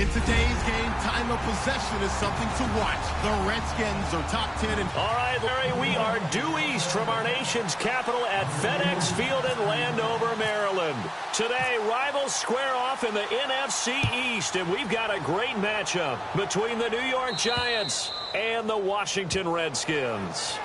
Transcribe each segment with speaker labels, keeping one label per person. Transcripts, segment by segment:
Speaker 1: In today's game, time of possession is something to watch. The Redskins are top 10.
Speaker 2: All right, Larry, we are due east from our nation's capital at FedEx Field in Landover, Maryland. Today, rivals square off in the NFC East, and we've got a great matchup between the New York Giants and the Washington Redskins.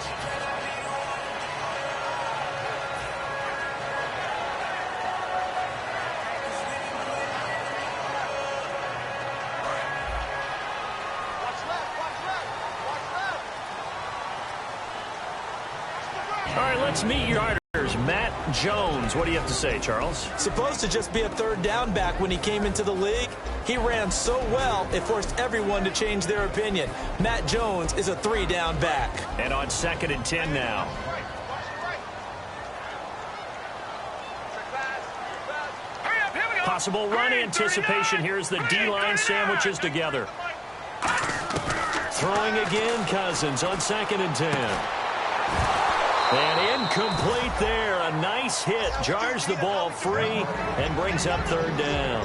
Speaker 2: All right, let's meet your starters. Matt Jones. What do you have to say, Charles?
Speaker 3: Supposed to just be a third down back when he came into the league. He ran so well, it forced everyone to change their opinion. Matt Jones is a 3-down back.
Speaker 2: And on 2nd and 10 now. Possible run anticipation. Here's the D-line sandwiches together. Throwing again, Cousins on 2nd and 10. And incomplete there. A nice hit. Jars the ball free and brings up 3rd down.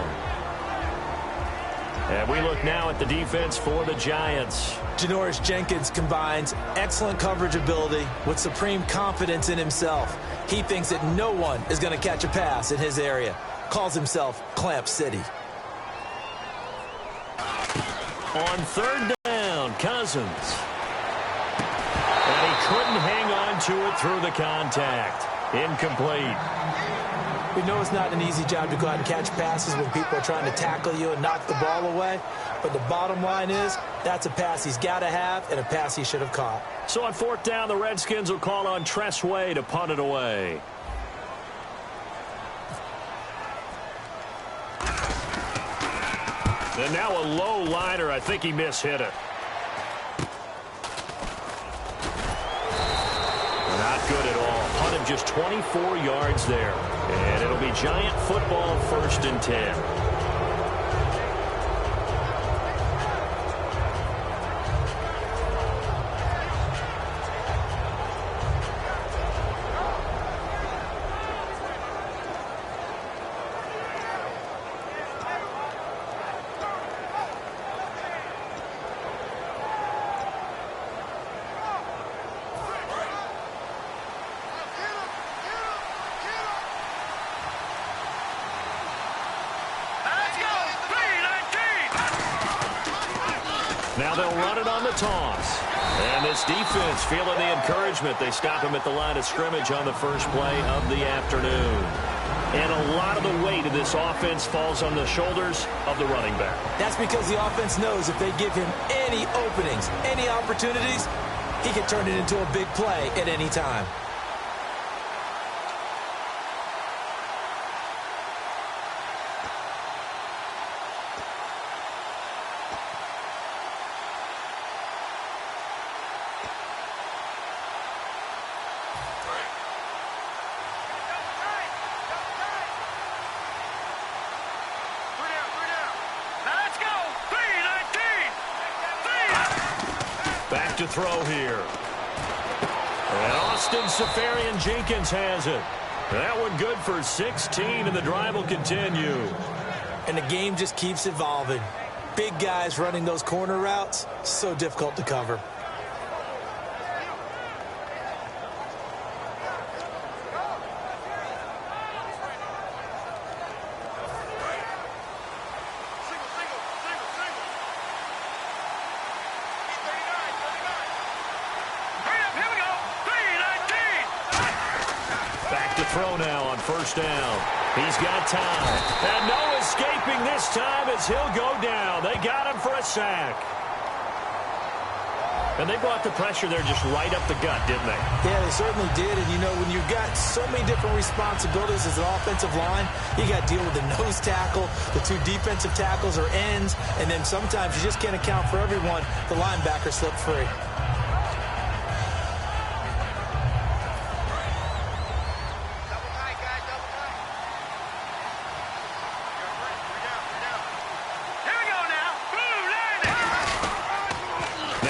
Speaker 2: And we look now at the defense for the Giants.
Speaker 3: Janoris Jenkins combines excellent coverage ability with supreme confidence in himself. He thinks that no one is going to catch a pass in his area. Calls himself Clamp City.
Speaker 2: On 3rd down, Cousins. And he couldn't hang on to it through the contact. Incomplete.
Speaker 3: We know it's not an easy job to go out and catch passes when people are trying to tackle you and knock the ball away. But the bottom line is, that's a pass he's got to have and a pass he should have caught.
Speaker 2: So on 4th down, the Redskins will call on Trasmissione to punt it away. And now a low liner. I think he mishit it. Not good at all. Punted just 24 yards there. And it'll be Giant football 1st and 10. Now they'll run it on the toss. And this defense feeling the encouragement. They stop him at the line of scrimmage on the first play of the afternoon. And a lot of the weight of this offense falls on the shoulders of the running back.
Speaker 3: That's because the offense knows if they give him any openings, any opportunities, he can turn it into a big play at any time.
Speaker 2: Back to throw here. And Austin Seferian-Jenkins has it. That one good for 16, and the drive will continue.
Speaker 3: And the game just keeps evolving. Big guys running those corner routes, so difficult to cover.
Speaker 2: Throw now on 1st down. He's got time. And no escaping this time as he'll go down. They got him for a sack. And they brought the pressure there just right up the gut, didn't they?
Speaker 3: Yeah, they certainly did. And, you know, when you've got so many different responsibilities as an offensive line, you got to deal with the nose tackle, the 2 defensive tackles or ends, and then sometimes you just can't account for everyone. The linebacker slipped free.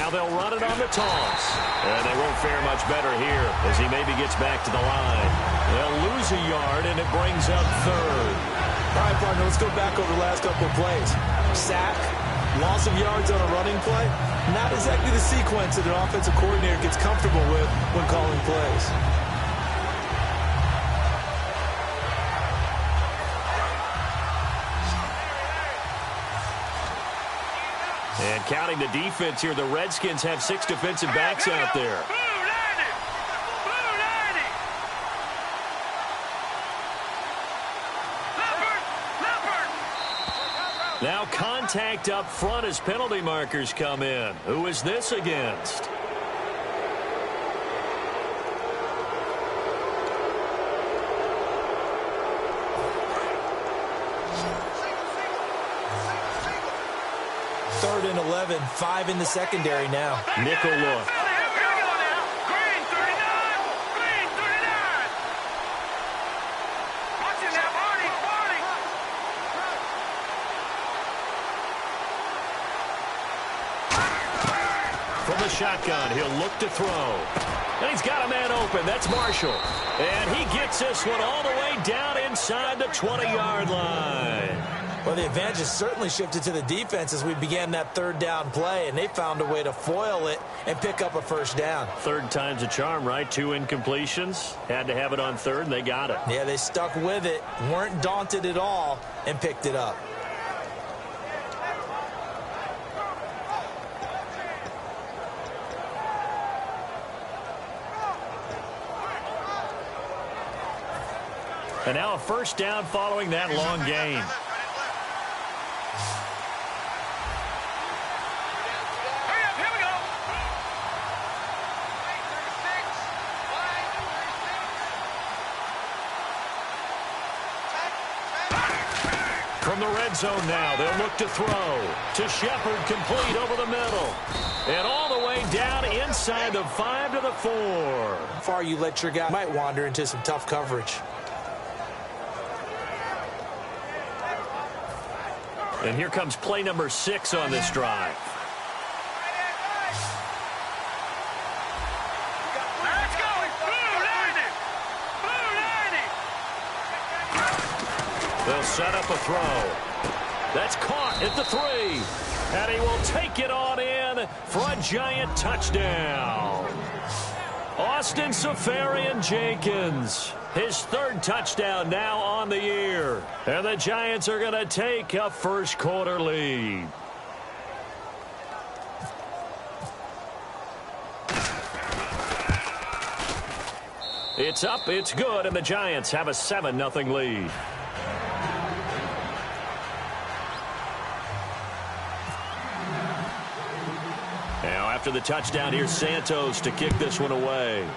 Speaker 2: They'll run it on the toss. And they won't fare much better here as he maybe gets back to the line. They'll lose a yard, and it brings up 3rd.
Speaker 3: All right, partner, let's go back over the last couple of plays. Sack, Loss of yards on a running play, not exactly the sequence that an offensive coordinator gets comfortable with when calling plays.
Speaker 2: And counting the defense here, the Redskins have 6 defensive backs out there. Now contact up front as penalty markers come in. Who is this against?
Speaker 3: Third and 11, 5 in the secondary now.
Speaker 2: Nickel look. From the shotgun, he'll look to throw. And he's got a man open. That's Marshall. And he gets this one all the way down inside the 20-yard line.
Speaker 3: Well, the advantage has certainly shifted to the defense as we began that third down play, and they found a way to foil it and pick up a first down.
Speaker 2: Third time's a charm, right? 2 incompletions. Had to have it on third, and they got it.
Speaker 3: Yeah, they stuck with it, weren't daunted at all, and picked it up.
Speaker 2: And now a first down following that long gain. From the red zone now, they'll look to throw. To Shepard, complete over the middle. And all the way down inside the 5 to the 4.
Speaker 3: How far you let your guy might wander into some tough coverage.
Speaker 2: And here comes play number 6 on this drive. They'll set up a throw. That's caught at the 3. And he will take it on in for a giant touchdown. Austin Seferian-Jenkins, his 3rd touchdown now on the year. And the Giants are going to take a first quarter lead. It's up, it's good, and the Giants have a 7-0 lead. Now after the touchdown, here's Santos to kick this one away.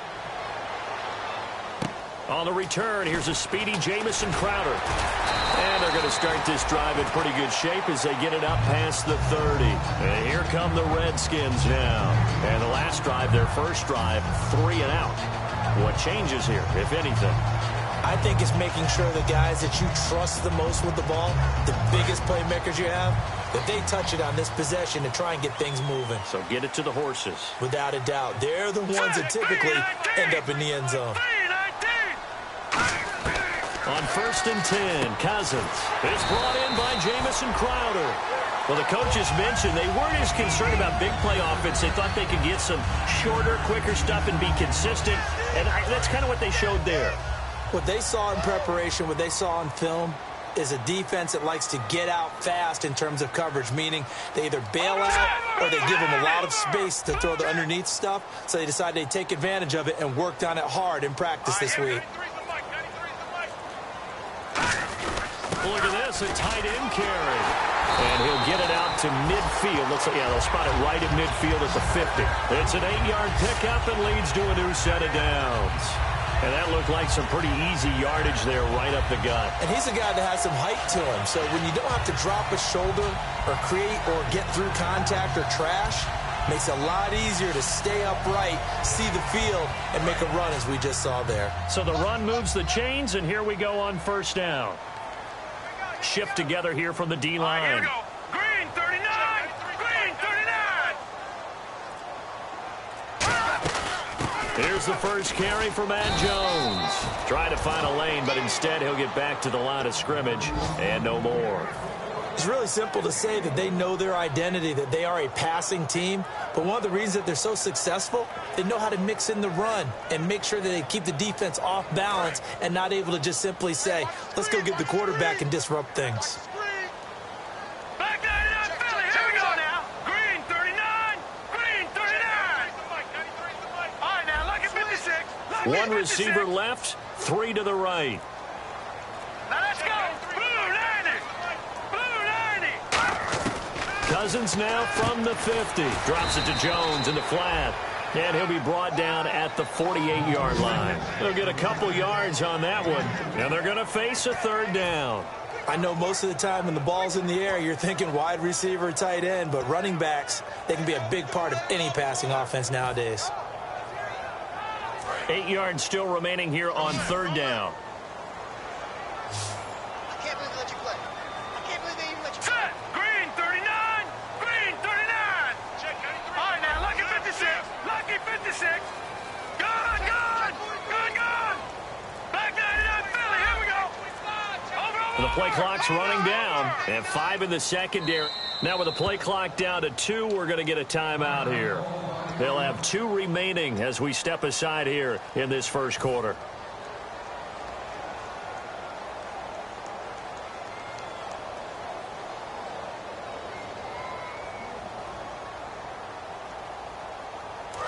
Speaker 2: On the return, here's a speedy Jamison Crowder. And they're going to start this drive in pretty good shape as they get it up past the 30. And here come the Redskins now. And the last drive, their first drive, 3 and out. What changes here, if anything?
Speaker 3: I think it's making sure the guys that you trust the most with the ball, the biggest playmakers you have, that they touch it on this possession to try and get things moving.
Speaker 2: So get it to the horses.
Speaker 3: Without a doubt. They're the ones that typically end up in the end zone.
Speaker 2: On 1st and 10, Cousins is brought in by Jamison Crowder. Well, the coaches mentioned they weren't as concerned about big play offense. They thought they could get some shorter, quicker stuff and be consistent. And that's kind of what they showed there.
Speaker 3: What they saw in preparation, what they saw on film, is a defense that likes to get out fast in terms of coverage, meaning they either bail out or they give them a lot of space to throw the underneath stuff. So they decided they'd take advantage of it and worked on it hard in practice this week.
Speaker 2: Look at this, a tight end carry. And he'll get it out to midfield. Looks like, yeah, they'll spot it right at midfield at the 50. It's an 8-yard pickup and leads to a new set of downs. And that looked like some pretty easy yardage there right up the gut.
Speaker 3: And he's a guy that has some height to him. So when you don't have to drop a shoulder or create or get through contact or trash, makes it a lot easier to stay upright, see the field, and make a run as we just saw there.
Speaker 2: So the run moves the chains, and here we go on first down. Shift together here from the D-line.
Speaker 4: Here we go. Green 39. Green 39.
Speaker 2: Here's the first carry for Matt Jones. Try to find a lane, but instead he'll get back to the line of scrimmage and no more.
Speaker 3: It's really simple to say that they know their identity, that they are a passing team. But one of the reasons that they're so successful, they know how to mix in the run and make sure that they keep the defense off balance and not able to just simply say, let's go get the quarterback and disrupt things.
Speaker 4: Back 99, Philly. Here we go now. Green 39. Green 39. All right, now, lucky 56. Lucky
Speaker 2: One
Speaker 4: 56.
Speaker 2: receiver left, 3 to the right.
Speaker 4: Now let's go. Blue 90. Blue 90.
Speaker 2: Cousins now from the 50. Drops it to Jones in the flat. And he'll be brought down at the 48-yard line. They'll get a couple yards on that one. And they're going to face a third down.
Speaker 3: I know most of the time when the ball's in the air, you're thinking wide receiver, tight end, but running backs, they can be a big part of any passing offense nowadays.
Speaker 2: 8 yards still remaining here on third down.
Speaker 5: I can't believe they let you play. I can't believe they even let you play.
Speaker 4: Set. Green 39. Green 39. All right, now, lucky 56. Lucky 56. Good, good. Good, good. Back 99, Philly. Here we go. Over.
Speaker 2: The play clock's running down, and 5 in the secondary. Now with the play clock down to 2, we're going to get a timeout here. They'll have 2 remaining as we step aside here in this first quarter.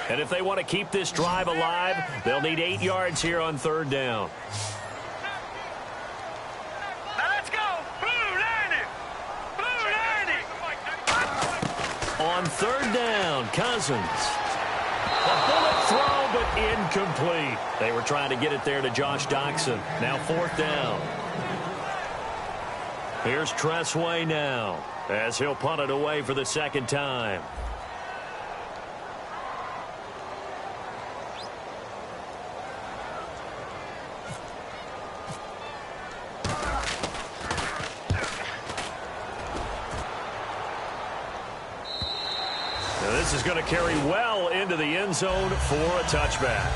Speaker 2: And if they want to keep this drive alive, they'll need 8 yards here on third down.
Speaker 4: Now let's go. Blue 90. Blue 90.
Speaker 2: On third down, Cousins. A bullet throw, but incomplete. They were trying to get it there to Josh Doxson. Now fourth down. Here's Tressway now, as he'll punt it away for the second time. This is going to carry well into the end zone for a touchback.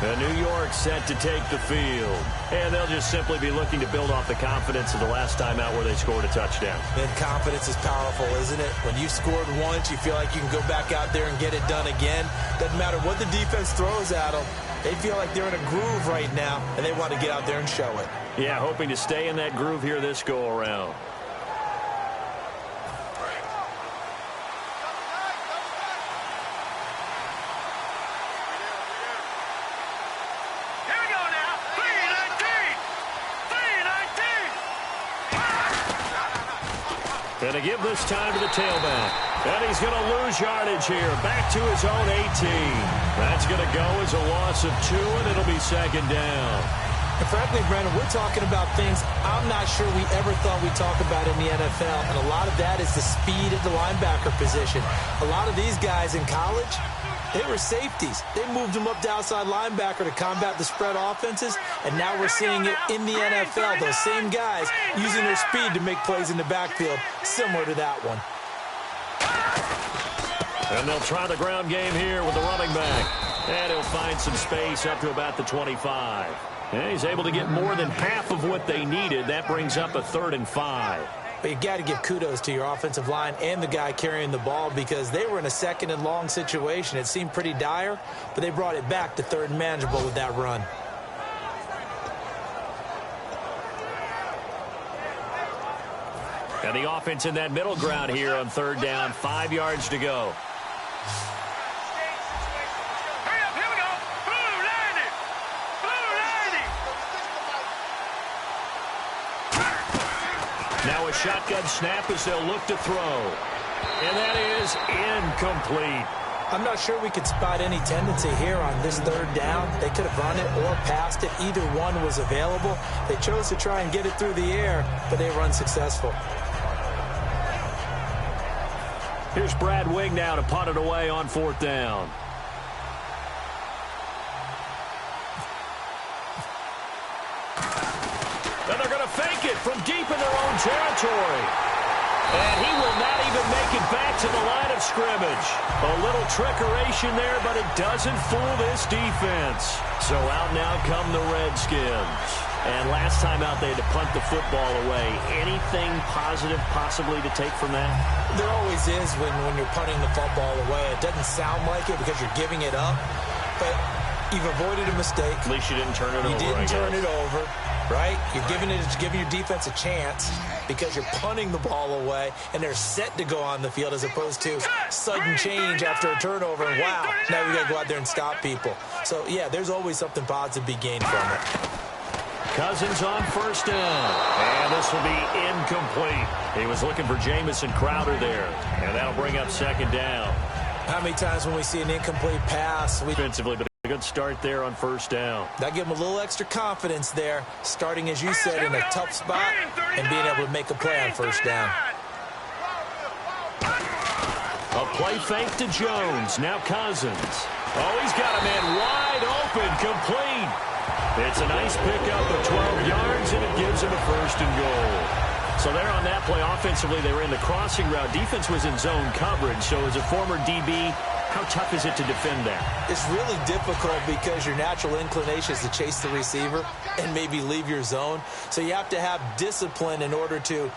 Speaker 2: And New York set to take the field. And they'll just simply be looking to build off the confidence of the last time out where they scored a touchdown.
Speaker 3: And confidence is powerful, isn't it? When you scored once, you feel like you can go back out there and get it done again. Doesn't matter what the defense throws at them. They feel like they're in a groove right now, and they want to get out there and show it.
Speaker 2: Yeah, hoping to stay in that groove here this go-around. And to give this time to the tailback. And he's going to lose yardage here. Back to his own 18. That's going to go as a loss of 2, and it'll be second down.
Speaker 3: And frankly, Brandon, we're talking about things I'm not sure we ever thought we'd talk about in the NFL. And a lot of that is the speed of the linebacker position. A lot of these guys in college, they were safeties. They moved them up to outside linebacker to combat the spread offenses, and now we're seeing it in the NFL. Those same guys using their speed to make plays in the backfield, similar to that one.
Speaker 2: And they'll try the ground game here with the running back. And he'll find some space up to about the 25. And he's able to get more than half of what they needed. That brings up a 3rd and 5.
Speaker 3: But you got to give kudos to your offensive line and the guy carrying the ball, because they were in a 2nd and long situation. It seemed pretty dire, but they brought it back to 3rd and manageable with that run.
Speaker 2: And the offense in that middle ground here on third down, 5 yards to go.
Speaker 4: Hurry up, here we go. Blue 90. Blue 90.
Speaker 2: Now a shotgun snap as they'll look to throw. And that is incomplete.
Speaker 3: I'm not sure we could spot any tendency here on this 3rd down. They could have run it or passed it. Either one was available. They chose to try and get it through the air, but they were unsuccessful.
Speaker 2: Here's Brad Wing now to punt it away on 4th down. And they're going to fake it from deep in their own territory. And he will not even make it back to the line of scrimmage. A little trickeration there, but it doesn't fool this defense. So out now come the Redskins. And last time out, they had to punt the football away. Anything positive possibly to take from that?
Speaker 3: There always is when you're punting the football away. It doesn't sound like it because you're giving it up, but you've avoided a mistake.
Speaker 2: At least you didn't turn it over.
Speaker 3: You didn't turn it over, right? You're giving your defense a chance because you're punting the ball away, and they're set to go on the field as opposed to sudden change after a turnover. And wow, now we got to go out there and stop people. So, yeah, there's always something positive to be gained from it.
Speaker 2: Cousins on first down. And this will be incomplete. He was looking for Jamison Crowder there. And that'll bring up second down.
Speaker 3: How many times when we see an incomplete pass?
Speaker 2: Defensively, but a good start there on first down.
Speaker 3: That give him a little extra confidence there, starting, as you said, in a tough spot and being able to make a play on first down.
Speaker 2: A play fake to Jones. Now Cousins. Oh, he's got a man wide open, complete. It's a nice pickup of 12 yards, and it gives him a first and goal. So there on that play, offensively, they were in the crossing route. Defense was in zone coverage. So as a former DB, how tough is it to defend that?
Speaker 3: It's really difficult because your natural inclination is to chase the receiver and maybe leave your zone. So you have to have discipline in order to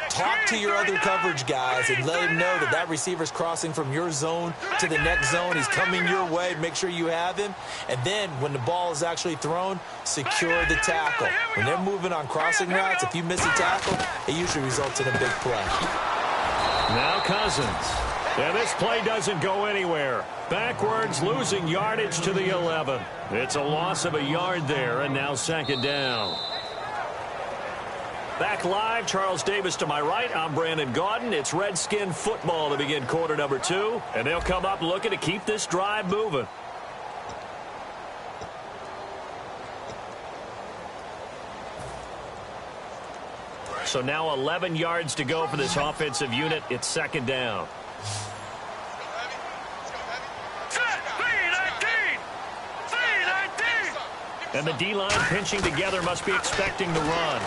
Speaker 3: talk to your other coverage guys and let them know that that receiver's crossing from your zone to the next zone. He's coming your way. Make sure you have him. And then when the ball is actually thrown, secure the tackle. When they're moving on crossing routes, if you miss a tackle, it usually results in a big play.
Speaker 2: Now Cousins. And this play doesn't go anywhere. Backwards, losing yardage to the 11. It's a loss of a yard there, and now second down. Back live, Charles Davis to my right. I'm Brandon Gaudin. It's Redskin football to begin quarter number 2. And they'll come up looking to keep this drive moving. So now 11 yards to go for this offensive unit. It's second down. And the D-line pinching together must be expecting the run.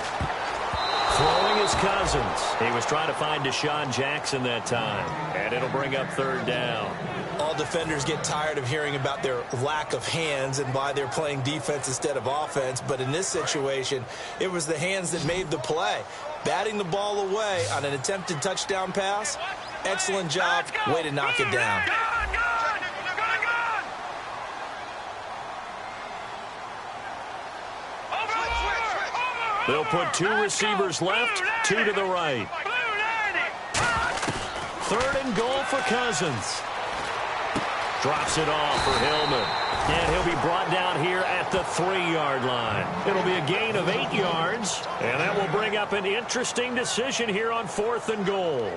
Speaker 2: Throwing is Cousins. He was trying to find Deshaun Jackson that time. And it'll bring up third down.
Speaker 3: All defenders get tired of hearing about their lack of hands and why they're playing defense instead of offense. But in this situation, it was the hands that made the play. Batting the ball away on an attempted touchdown pass. Excellent job. Way to knock it down.
Speaker 2: They'll put 2 receivers left, 2 to the right. Third and goal for Cousins. Drops it off for Hillman. And he'll be brought down here at the 3-yard line. It'll be a gain of 8 yards. And that will bring up an interesting decision here on 4th and goal.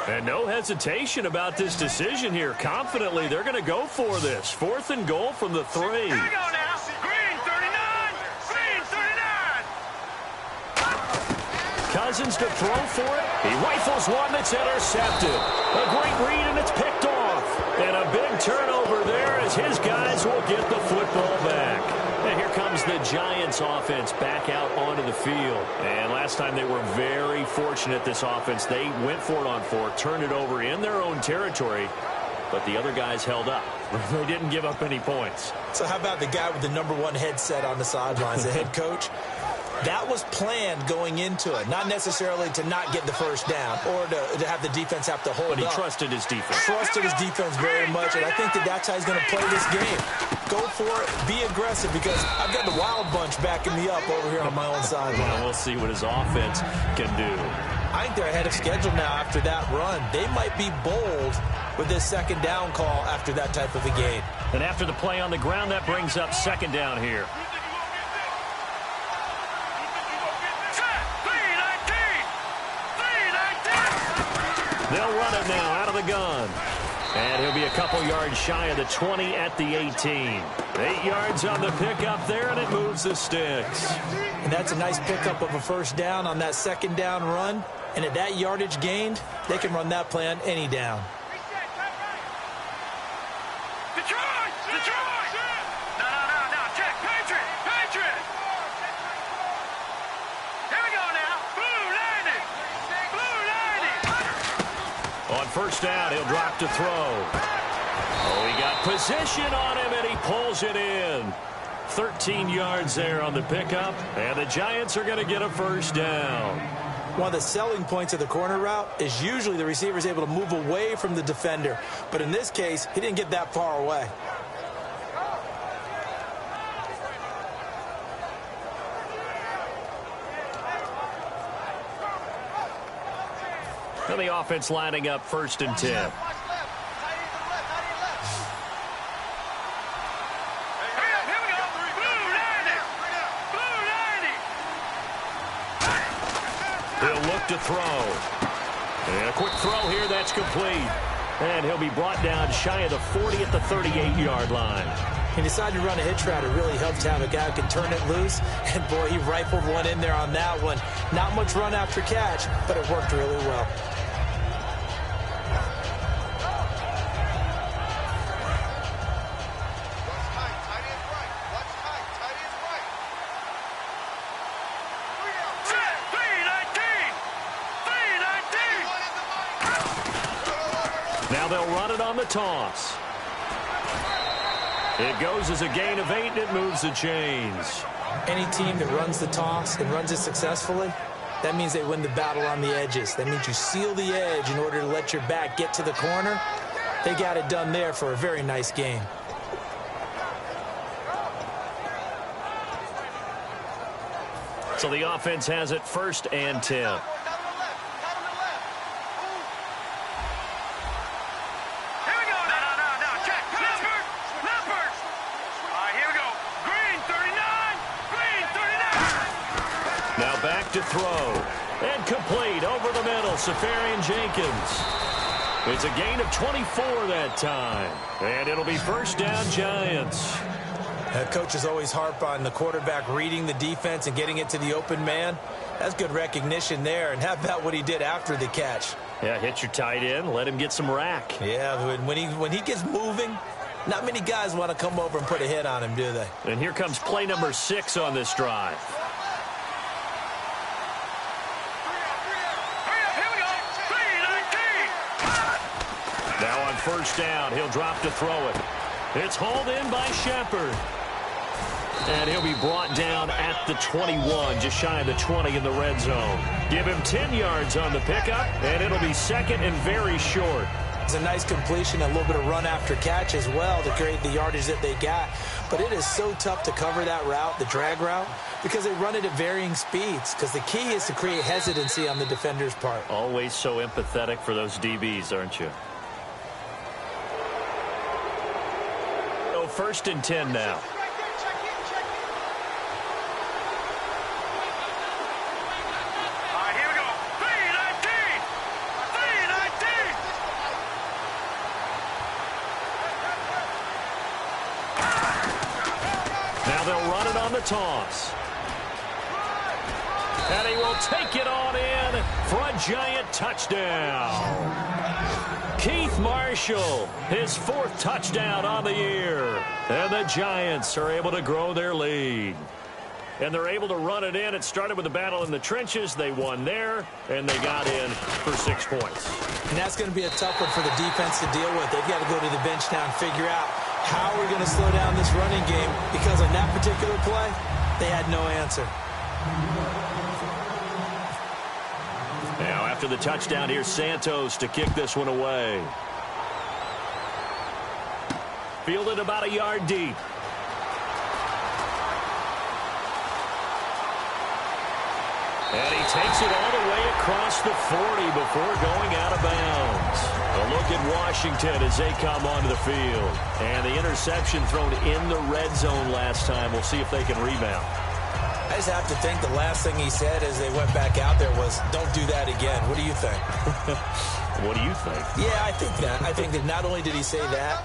Speaker 2: And no hesitation about this decision here. Confidently, they're going to go for this. 4th and goal from the 3.
Speaker 4: Here we go now. Green 39. Green 39.
Speaker 2: Cousins to throw for it. He rifles one that's intercepted. A great read, and it's picked off. And a big turnover there as his guys will get the football back. And here comes the Giants offense back out onto the field. And last time they were very fortunate, this offense. They went for it on 4, turned it over in their own territory, but the other guys held up. They didn't give up any points.
Speaker 3: So how about the guy with the #1 headset on the sidelines, the head coach? That was planned going into it, not necessarily to not get the first down or to have the defense have to hold up.
Speaker 2: But he trusted his defense.
Speaker 3: Trusted his defense very much, and I think that's how he's going to play this game. Go for it, be aggressive, because I've got the wild bunch backing me up over here on my own sideline.
Speaker 2: Well, we'll see what his offense can do.
Speaker 3: I think they're ahead of schedule now after that run. They might be bold with this second down call after that type of a game.
Speaker 2: And after the play on the ground, that brings up second down here. They'll run it now out of the gun. And he'll be a couple yards shy of the 20 at the 18. 8 yards on the pickup there, and it moves the sticks.
Speaker 3: And that's a nice pickup of a first down on that second down run. And at that yardage gained, they can run that play on any down.
Speaker 4: Detroit!
Speaker 2: first down. He'll drop to throw. Oh, he got position on him, and he pulls it in. 13 yards there on the pickup, and the Giants are going to get a first down.
Speaker 3: One of the selling points of the corner route is usually the receiver is able to move away from the defender. But in this case, he didn't get that far away.
Speaker 2: And the offense lining up 1st and 10. He'll look to throw. And a quick throw here, that's complete. And he'll be brought down shy of the 40 at the 38-yard line.
Speaker 3: He decided to run a hitch route. It really helped to have a guy who can turn it loose. And, boy, he rifled one in there on that one. Not much run after catch, but it worked really well.
Speaker 2: Now they'll run it on the toss. It goes as a gain of 8, and it moves the chains.
Speaker 3: Any team that runs the toss and runs it successfully, that means they win the battle on the edges. That means you seal the edge in order to let your back get to the corner. They got it done there for a very nice game.
Speaker 2: So the offense has it 1st and 10. Back to throw. And complete over the middle. Safarian Jenkins. It's a gain of 24 that time. And it'll be 1st down Giants.
Speaker 3: Coaches always harp on the quarterback reading the defense and getting it to the open man. That's good recognition there. And how about what he did after the catch?
Speaker 2: Yeah, hit your tight end. Let him get some rack.
Speaker 3: Yeah, when he gets moving, not many guys want to come over and put a hit on him, do they?
Speaker 2: And here comes play number 6 on this drive. Now on 1st down, he'll drop to throw it. It's hauled in by Shepard. And he'll be brought down at the 21, just shy of the 20 in the red zone. Give him 10 yards on the pickup, and it'll be 2nd and very short.
Speaker 3: It's a nice completion, a little bit of run after catch as well to create the yardage that they got. But it is so tough to cover that route, the drag route, because they run it at varying speeds. Because the key is to create hesitancy on the defender's part.
Speaker 2: Always so empathetic for those DBs, aren't you? So 1st and 10 now. They'll run it on the toss. And he will take it on in for a Giant touchdown. Keith Marshall, his 4th touchdown on the year. And the Giants are able to grow their lead. And they're able to run it in. It started with a battle in the trenches. They won there, and they got in for 6 points.
Speaker 3: And that's going to be a tough one for the defense to deal with. They've got to go to the bench now and figure out how we're going to slow down this running game, because on that particular play, they had no answer.
Speaker 2: Now after the touchdown, here's Santos to kick this one away. Fielded about a yard deep. And he takes it all the way across the 40 before going out of bounds. A look at Washington as they come onto the field. And the interception thrown in the red zone last time. We'll see if they can rebound.
Speaker 3: I just have to think the last thing he said as they went back out there was, don't do that again. What do you think?
Speaker 2: What do you think?
Speaker 3: Yeah, I think that. I think that not only did he say that,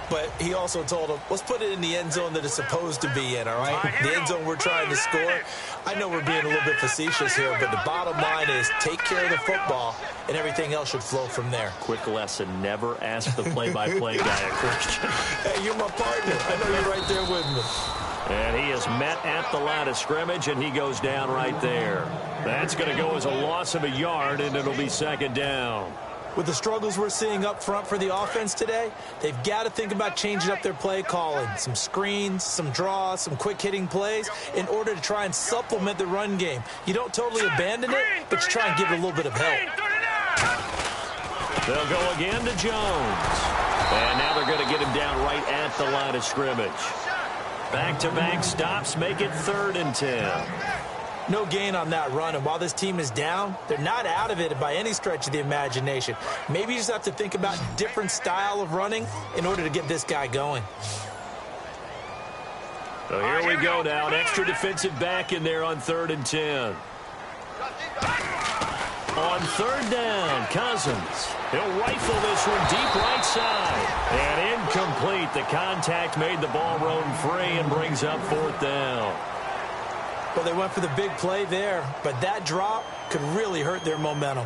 Speaker 3: but he also told him, let's put it in the end zone that it's supposed to be in, all right? The end zone we're trying to score. I know we're being a little bit facetious here, but the bottom line is take care of the football, and everything else should flow from there.
Speaker 2: Quick lesson, never ask the play-by-play guy a question.
Speaker 3: Hey, you're my partner. I know you're right there with me.
Speaker 2: And he is met at the line of scrimmage, and he goes down right there. That's going to go as a loss of a yard, and it'll be 2nd down.
Speaker 3: With the struggles we're seeing up front for the offense today, they've got to think about changing up their play calling. Some screens, some draws, some quick-hitting plays in order to try and supplement the run game. You don't totally abandon it, but you try and give it a little bit of help.
Speaker 2: They'll go again to Jones. And now they're going to get him down right at the line of scrimmage. Back-to-back stops make it 3rd and 10.
Speaker 3: No gain on that run, and while this team is down, they're not out of it by any stretch of the imagination. Maybe you just have to think about different style of running in order to get this guy going.
Speaker 2: So here we go now, an extra defensive back in there on 3rd and 10. On 3rd down, Cousins. He'll rifle this one deep right side. And incomplete. The contact made the ball roam free and brings up 4th down.
Speaker 3: Well, they went for the big play there, but that drop could really hurt their momentum.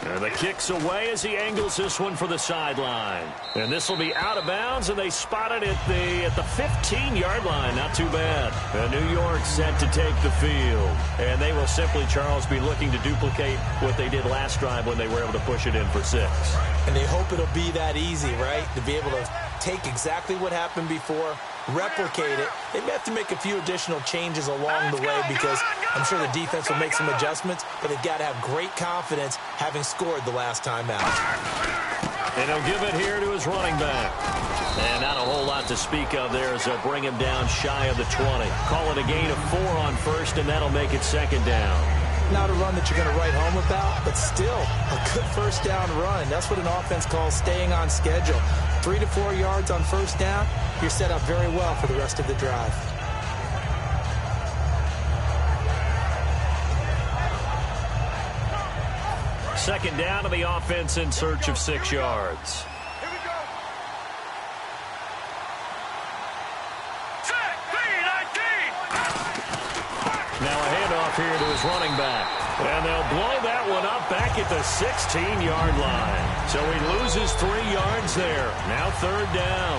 Speaker 2: And the kick's away as he angles this one for the sideline. And this will be out of bounds, and they spot it at the 15-yard line. Not too bad. And New York set to take the field. And they will simply, Charles, be looking to duplicate what they did last drive when they were able to push it in for 6.
Speaker 3: And they hope it'll be that easy, right? To be able to take exactly what happened before, replicate it. They may have to make a few additional changes along the way because I'm sure the defense will make some adjustments, but they've got to have great confidence having scored the last time out.
Speaker 2: And he'll give it here to his running back. And not a whole lot to speak of there as they'll bring him down shy of the 20. Call it a gain of 4 on 1st, and that'll make it 2nd down.
Speaker 3: Not a run that you're going to write home about, but still a good 1st down run. That's what an offense calls staying on schedule. 3 to 4 yards on 1st down, you're set up very well for the rest of the drive.
Speaker 2: Second down to the offense in search of 6 yards.
Speaker 4: Here we go. Set, 3-19.
Speaker 2: Now a handoff here to his running back. And they'll blow that one up back at the 16-yard line. So he loses 3 yards there. Now 3rd down.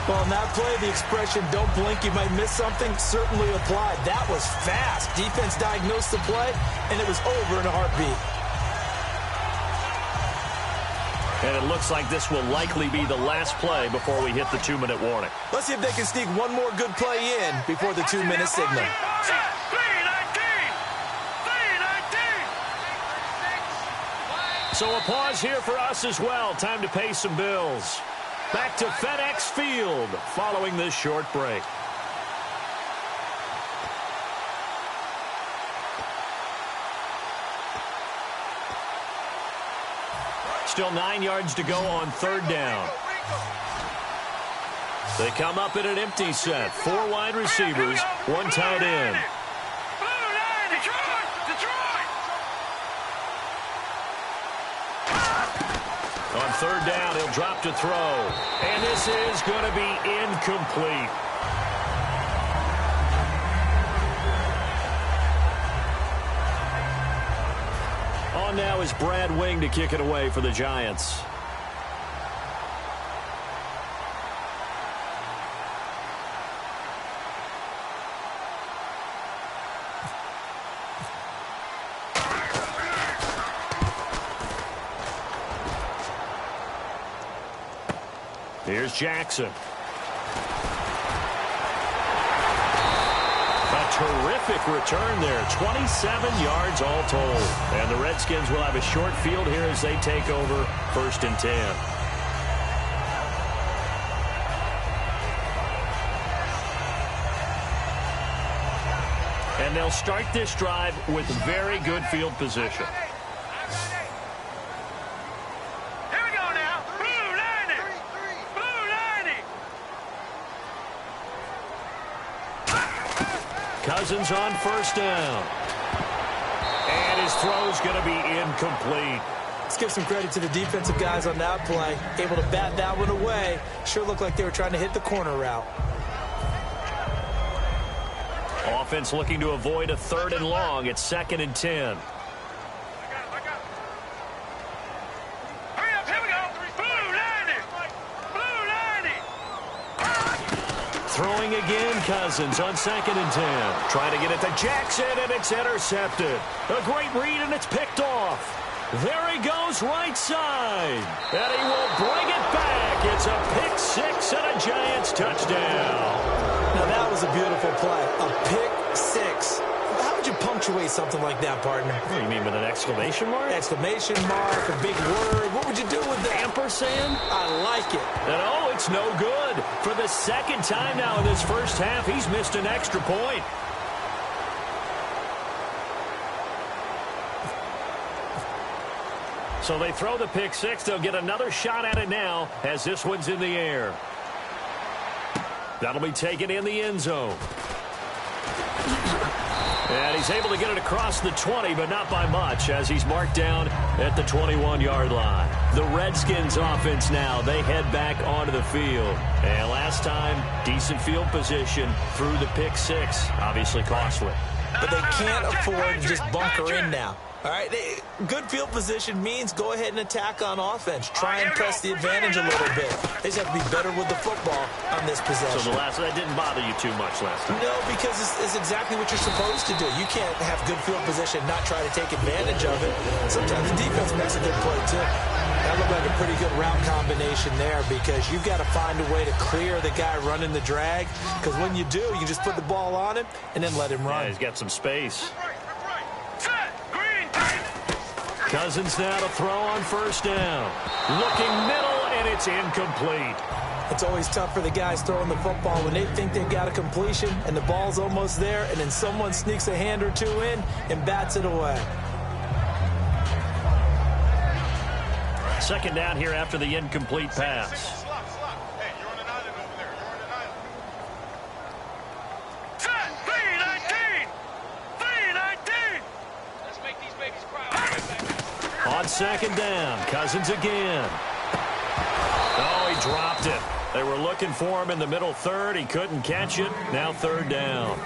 Speaker 3: Well, in that play, the expression, don't blink, you might miss something, certainly applied. That was fast. Defense diagnosed the play, and it was over in a heartbeat.
Speaker 2: And it looks like this will likely be the last play before we hit the 2-minute warning.
Speaker 3: Let's see if they can sneak one more good play in before the 2-minute signal.
Speaker 2: So a pause here for us as well. Time to pay some bills. Back to FedEx Field following this short break. Still 9 yards to go on 3rd down. They come up in an empty set. 4 wide receivers, 1 tight end. On 3rd down, he'll drop to throw. And this is going to be incomplete. On now is Brad Wing to kick it away for the Giants. Here's Jackson. A terrific return there. 27 yards all told. And the Redskins will have a short field here as they take over 1st and 10. And they'll start this drive with very good field position. Cousins on 1st down. And his throw's going to be incomplete.
Speaker 3: Let's give some credit to the defensive guys on that play. Able to bat that one away. Sure looked like they were trying to hit the corner route.
Speaker 2: Offense looking to avoid a 3rd and long. It's 2nd and 10. Throwing again, Cousins on 2nd and 10. Trying to get it to Jackson, and it's intercepted. A great read, and it's picked off. There he goes, right side. And he will bring it back. It's a pick six and a Giants touchdown.
Speaker 3: Now, that was a beautiful play. A pick six. How would you punctuate something like that, partner?
Speaker 2: What do you mean, with an exclamation mark?
Speaker 3: Exclamation mark, a big word. What would you do with that?
Speaker 2: Ampersand?
Speaker 3: I like it.
Speaker 2: And oh, it's no good. For the second time now in this first half, he's missed an extra point. So they throw the pick six. They'll get another shot at it now as this one's in the air. That'll be taken in the end zone. And he's able to get it across the 20, but not by much, as he's marked down at the 21-yard line. The Redskins offense now, they head back onto the field. And last time, decent field position through the pick six. Obviously costly.
Speaker 3: But they can't afford to just bunker in now. All right, good field position means go ahead and attack on offense. Try and press the advantage a little bit. They just have to be better with the football on this possession.
Speaker 2: So that didn't bother you too much last time?
Speaker 3: No, because it's exactly what you're supposed to do. You can't have good field position and not try to take advantage of it. Sometimes the defense makes a good play, too. That looked like a pretty good route combination there because you've got to find a way to clear the guy running the drag, because when you do, you just put the ball on him and then let him run.
Speaker 2: Yeah, he's got some space. Cousins now to throw on first down. Looking middle, and it's incomplete.
Speaker 3: It's always tough for the guys throwing the football when they think they've got a completion and the ball's almost there, and then someone sneaks a hand or two in and bats it away.
Speaker 2: Second down here after the incomplete pass. On second down, Cousins again. Oh, he dropped it. They were looking for him in the middle third. He couldn't catch it. Now third down.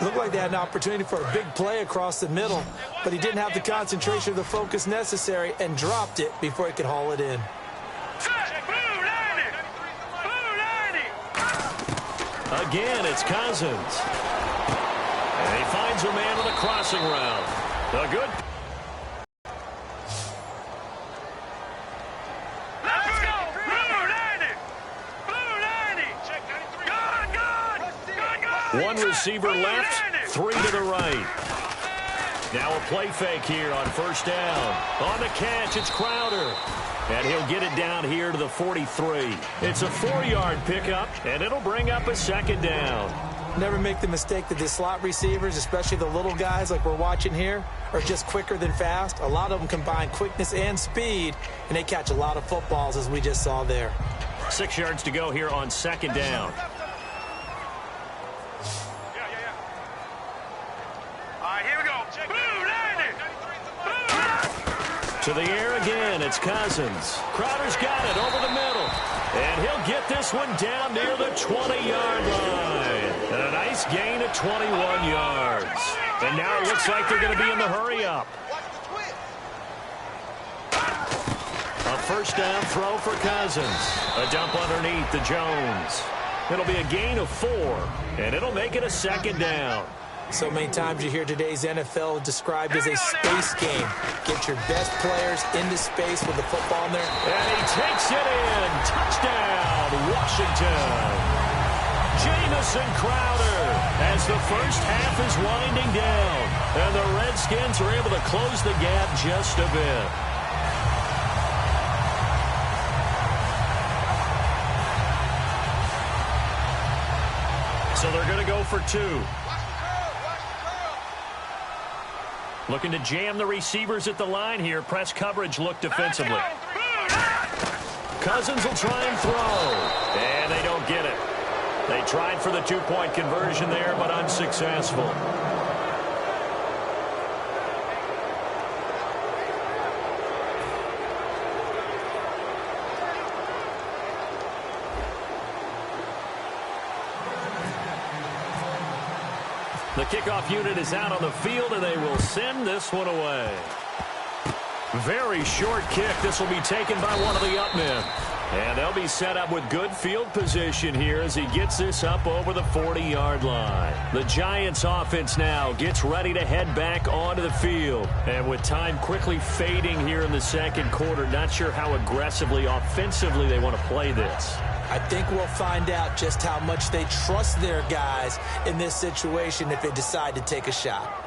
Speaker 3: Looked like they had an opportunity for a big play across the middle, but he didn't have the concentration or the focus necessary and dropped it before he could haul it in.
Speaker 2: Again, it's Cousins. And he finds a man on the crossing route. A good. One receiver left, three to the right. Now a play fake here on first down. On the catch, it's Crowder. And he'll get it down here to the 43. It's a 4-yard pickup, and it'll bring up a second down.
Speaker 3: Never make the mistake that the slot receivers, especially the little guys like we're watching here, are just quicker than fast. A lot of them combine quickness and speed, and they catch a lot of footballs, as we just saw there.
Speaker 2: 6 yards to go here on second down. To the air again, it's Cousins. Crowder's got it over the middle. And he'll get this one down near the 20-yard line. And a nice gain of 21 yards. And now it looks like they're going to be in the hurry-up. A first down throw for Cousins. A dump underneath to Jones. It'll be a gain of 4, and it'll make it a second down.
Speaker 3: So many times you hear today's NFL described as a space game. Get your best players into space with the football in there.
Speaker 2: And he takes it in. Touchdown, Washington. Jamison Crowder as the first half is winding down. And the Redskins are able to close the gap just a bit. So they're going to go for 2. Looking to jam the receivers at the line here. Press coverage look defensively. Cousins will try and throw. And they don't get it. They tried for the 2-point conversion there, but unsuccessful. The kickoff unit is out on the field, and they will send this one away. Very short kick. This will be taken by one of the up men. And they'll be set up with good field position here as he gets this up over the 40-yard line. The Giants offense now gets ready to head back onto the field. And with time quickly fading here in the second quarter, not sure how aggressively, offensively they want to play this.
Speaker 3: I think we'll find out just how much they trust their guys in this situation if they decide to take a shot.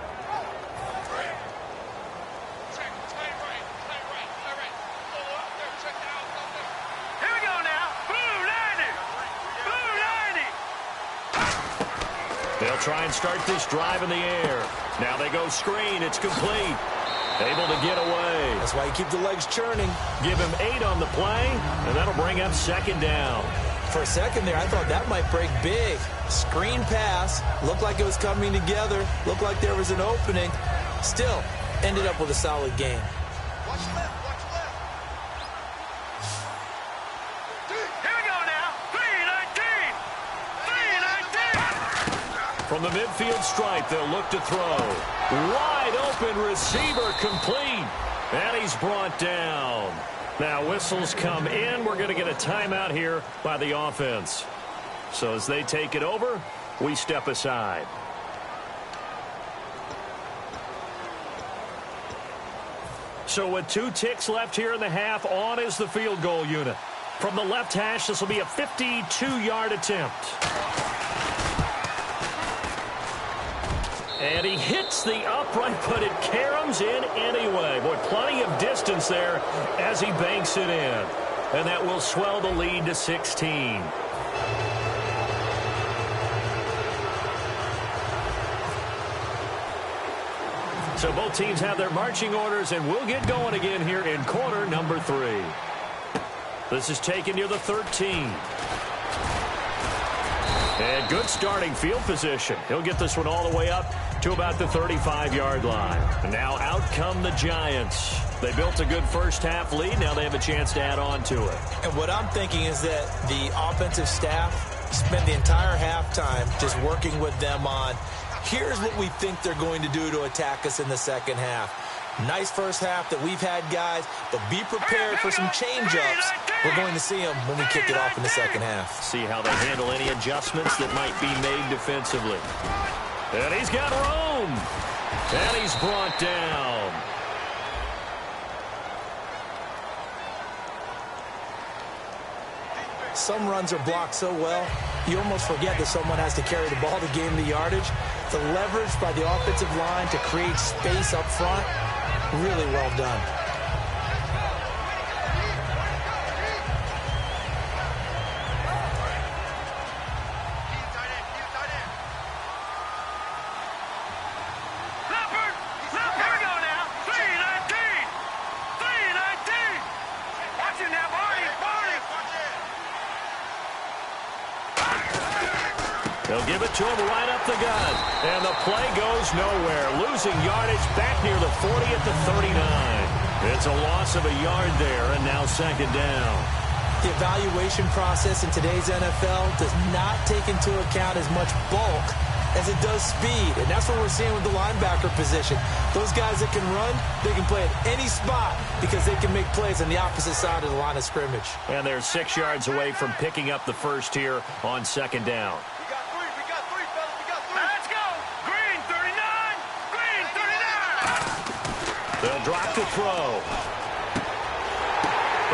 Speaker 2: They'll try and start this drive in the air. Now they go screen. It's complete. Able to get away.
Speaker 3: That's why you keep the legs churning.
Speaker 2: Give him 8 on the play, and that'll bring up second down.
Speaker 3: For a second there, I thought that might break big. Screen pass. Looked like it was coming together. Looked like there was an opening. Still, ended up with a solid game.
Speaker 5: Watch left. Watch left.
Speaker 4: Here we go now. 3-19. 3-19.
Speaker 2: From the midfield stripe, they'll look to throw. Wide open receiver complete. And he's brought down. Now whistles come in. We're going to get a timeout here by the offense. So as they take it over, we step aside. So with 2 ticks left here in the half, on is the field goal unit. From the left hash, this will be a 52-yard attempt. And he hits the upright, but it caroms in anyway. Boy, plenty of distance there as he banks it in. And that will swell the lead to 16. So both teams have their marching orders, and we'll get going again here in quarter number 3. This is taken near the 13. And good starting field position. He'll get this one all the way up to about the 35-yard line. And now out come the Giants. They built a good first-half lead. Now they have a chance to add on to it.
Speaker 3: And what I'm thinking is that the offensive staff spent the entire halftime just working with them on, here's what we think they're going to do to attack us in the second half. Nice first half that we've had, guys, but be prepared for some change-ups. We're going to see them when we kick it off in the second half.
Speaker 2: See how they handle any adjustments that might be made defensively. And he's got room. And he's brought down.
Speaker 3: Some runs are blocked so well, you almost forget that someone has to carry the ball to gain the yardage. The leverage by the offensive line to create space up front, really well done.
Speaker 2: They'll give it to him right up the gut. And the play goes nowhere. Losing yardage back near the 40 at the 39. It's a loss of a yard there, and now second down.
Speaker 3: The evaluation process in today's NFL does not take into account as much bulk as it does speed. And that's what we're seeing with the linebacker position. Those guys that can run, they can play at any spot because they can make plays on the opposite side of the line of scrimmage.
Speaker 2: And they're 6 yards away from picking up the first here on second down. They'll drop to throw.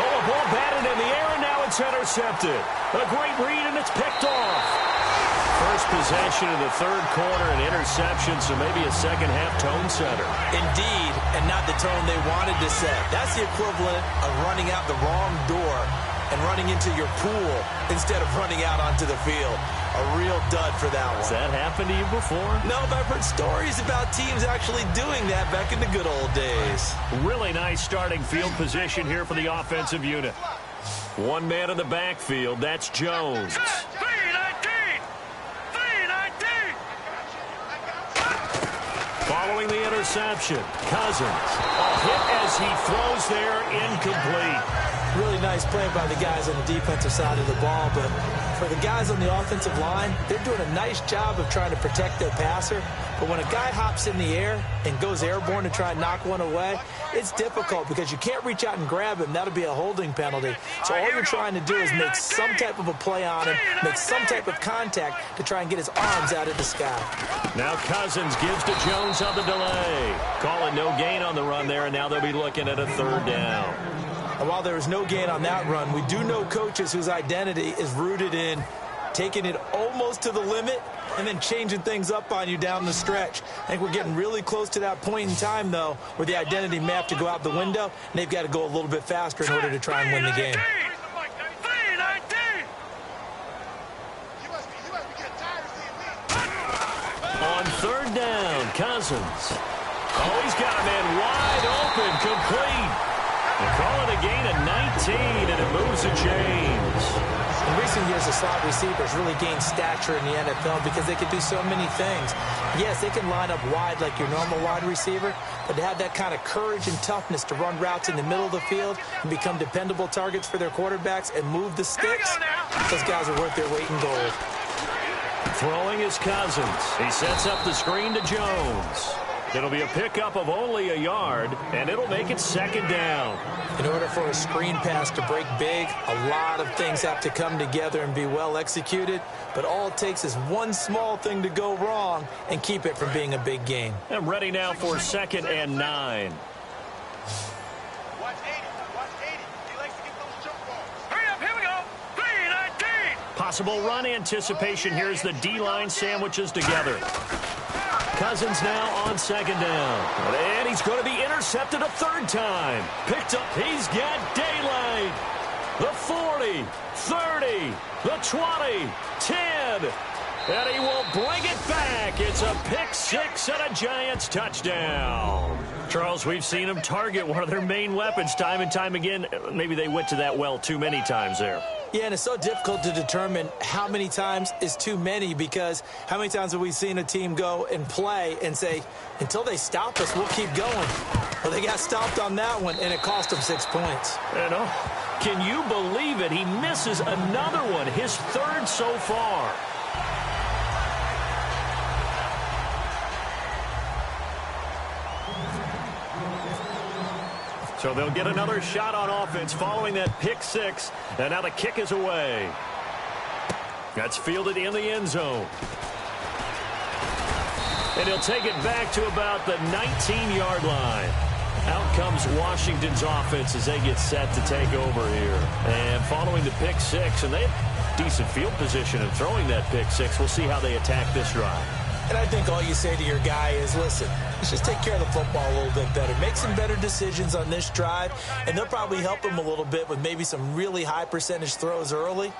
Speaker 2: Oh, a ball batted in the air, and now it's intercepted. A great read, and it's picked off. First possession of the third quarter, an interception, so maybe a second-half tone setter.
Speaker 3: Indeed, and not the tone they wanted to set. That's the equivalent of running out the wrong door and running into your pool instead of running out onto the field. A real dud for that one.
Speaker 2: Has that happened to you before?
Speaker 3: No, but I've heard stories about teams actually doing that back in the good old days.
Speaker 2: Really nice starting field position here for the offensive unit. One man in the backfield, that's Jones.
Speaker 4: 3-19! 3-19!
Speaker 2: Following the interception, Cousins. A hit as he throws there, incomplete.
Speaker 3: Really nice play by the guys on the defensive side of the ball, but for the guys on the offensive line, they're doing a nice job of trying to protect their passer. But when a guy hops in the air and goes airborne to try and knock one away, it's difficult because you can't reach out and grab him. That'll be a holding penalty. So all you're trying to do is make some type of a play on him, make some type of contact to try and get his arms out of the sky.
Speaker 2: Now Cousins gives to Jones on the delay. Calling no gain on the run there, and now they'll be looking at a third down.
Speaker 3: And while there was no gain on that run, we do know coaches whose identity is rooted in taking it almost to the limit and then changing things up on you down the stretch. I think we're getting really close to that point in time, though, where the identity may have to go out the window, and they've got to go a little bit faster in order to try and win the game.
Speaker 2: On third down, Cousins. Oh, he's got a man wide open, complete. They call it a gain of 19, and it moves the chains.
Speaker 3: In recent years, the slot receivers really gained stature in the NFL because they can do so many things. Yes, they can line up wide like your normal wide receiver, but to have that kind of courage and toughness to run routes in the middle of the field and become dependable targets for their quarterbacks and move the sticks, those guys are worth their weight in gold.
Speaker 2: Throwing is Cousins. He sets up the screen to Jones. It'll be a pickup of only a yard, and it'll make it second down.
Speaker 3: In order for a screen pass to break big, a lot of things have to come together and be well executed, but all it takes is one small thing to go wrong and keep it from being a big gain.
Speaker 2: And ready now for 2nd and 9.
Speaker 5: Watch 80. Watch 80. He likes to get those jump balls.
Speaker 4: Hurry up, here we go. 3-19.
Speaker 2: Possible run anticipation. Here's the D-line sandwiches together. Cousins now on 2nd down. And he's going to be intercepted a third time. Picked up. He's got daylight. The 40, 30, the 20, 10. And he will bring it back. It's a pick six and a Giants touchdown. Charles, we've seen them target one of their main weapons time and time again. Maybe they went to that well too many times there.
Speaker 3: Yeah, and it's so difficult to determine how many times is too many because how many times have we seen a team go and play and say, until they stop us, we'll keep going. Well, they got stopped on that one, and it cost them 6 points.
Speaker 2: And can you believe it? He misses another one, his third so far. So they'll get another shot on offense following that pick six. And now the kick is away. That's fielded in the end zone. And he'll take it back to about the 19-yard line. Out comes Washington's offense as they get set to take over here. And following the pick six, and they have decent field position in throwing that pick six. We'll see how they attack this drive.
Speaker 3: And I think all you say to your guy is, listen, let's just take care of the football a little bit better. Make some better decisions on this drive, and they'll probably help him a little bit with maybe some really high percentage throws early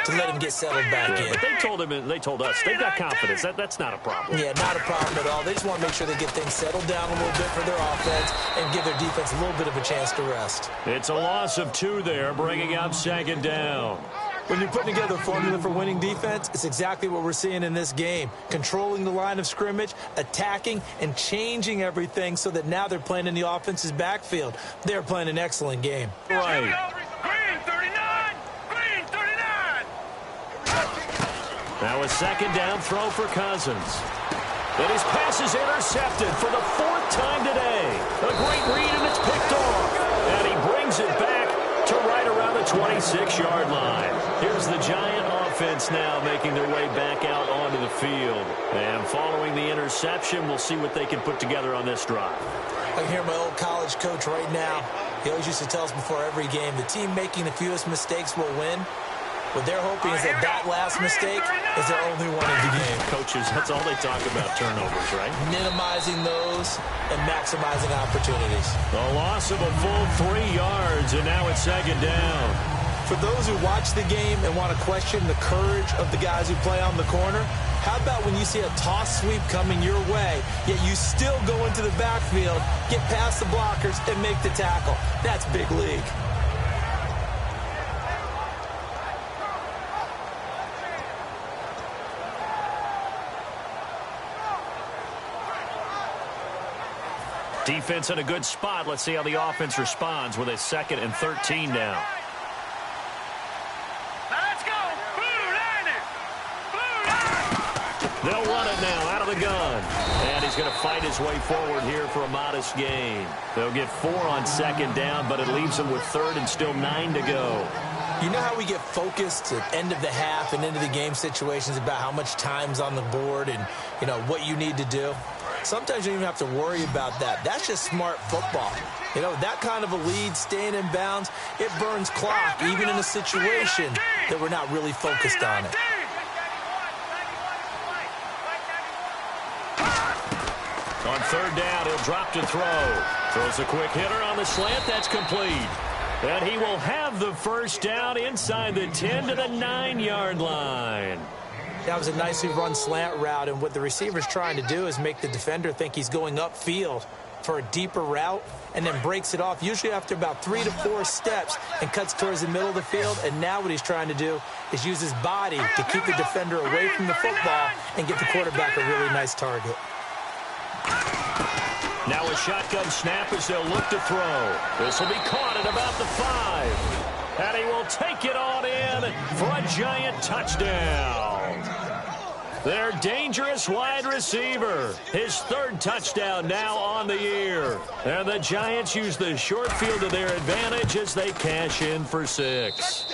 Speaker 3: to let him get settled back in.
Speaker 2: But they told us they've got confidence. That's not a problem.
Speaker 3: Yeah, not a problem at all. They just want to make sure they get things settled down a little bit for their offense and give their defense a little bit of a chance to rest.
Speaker 2: It's a loss of 2 there, bringing up 2nd down.
Speaker 3: When you're putting together a formula for winning defense, it's exactly what we're seeing in this game. Controlling the line of scrimmage, attacking, and changing everything so that now they're playing in the offense's backfield. They're playing an excellent game.
Speaker 2: Right.
Speaker 4: Green 39. Green 39.
Speaker 2: Now a 2nd down throw for Cousins. And his pass is intercepted for the 4th time today. A great read, and it's picked off. And he brings it back to right around the 26-yard line. Here's the Giant offense now making their way back out onto the field. And following the interception, we'll see what they can put together on this drive.
Speaker 3: I hear my old college coach right now. He always used to tell us before every game, the team making the fewest mistakes will win. What they're hoping is that last mistake is their only one of the game.
Speaker 2: Coaches, that's all they talk about, turnovers, right?
Speaker 3: Minimizing those and maximizing opportunities.
Speaker 2: A loss of a full 3 yards, and now it's 2nd down.
Speaker 3: For those who watch the game and want to question the courage of the guys who play on the corner, how about when you see a toss sweep coming your way, yet you still go into the backfield, get past the blockers, and make the tackle? That's big league.
Speaker 2: Defense in a good spot. Let's see how the offense responds with a 2nd and 13 now.
Speaker 4: Let's go. Blue Niners. Blue Niners.
Speaker 2: They'll run it now out of the gun. And he's going to fight his way forward here for a modest gain. They'll get 4 on 2nd down, but it leaves them with 3rd and still 9 to go.
Speaker 3: You know how we get focused at end of the half and into the game situations about how much time's on the board and, you know, what you need to do? Sometimes you don't even have to worry about that. That's just smart football. You know, that kind of a lead, staying in bounds, it burns clock, even in a situation that we're not really focused on it.
Speaker 2: On 3rd down, he'll drop to throw. Throws a quick hitter on the slant. That's complete. And he will have the 1st down inside the 10 to the 9-yard line.
Speaker 3: That was a nicely run slant route, and what the receiver's trying to do is make the defender think he's going upfield for a deeper route and then breaks it off, usually after about 3 to 4 steps, and cuts towards the middle of the field. And now what he's trying to do is use his body to keep the defender away from the football and get the quarterback a really nice target.
Speaker 2: Now a shotgun snap as they'll look to throw. This will be caught at about the 5. And he will take it on in for a giant touchdown. Their dangerous wide receiver. His 3rd touchdown now on the year. And the Giants use the short field to their advantage as they cash in for 6.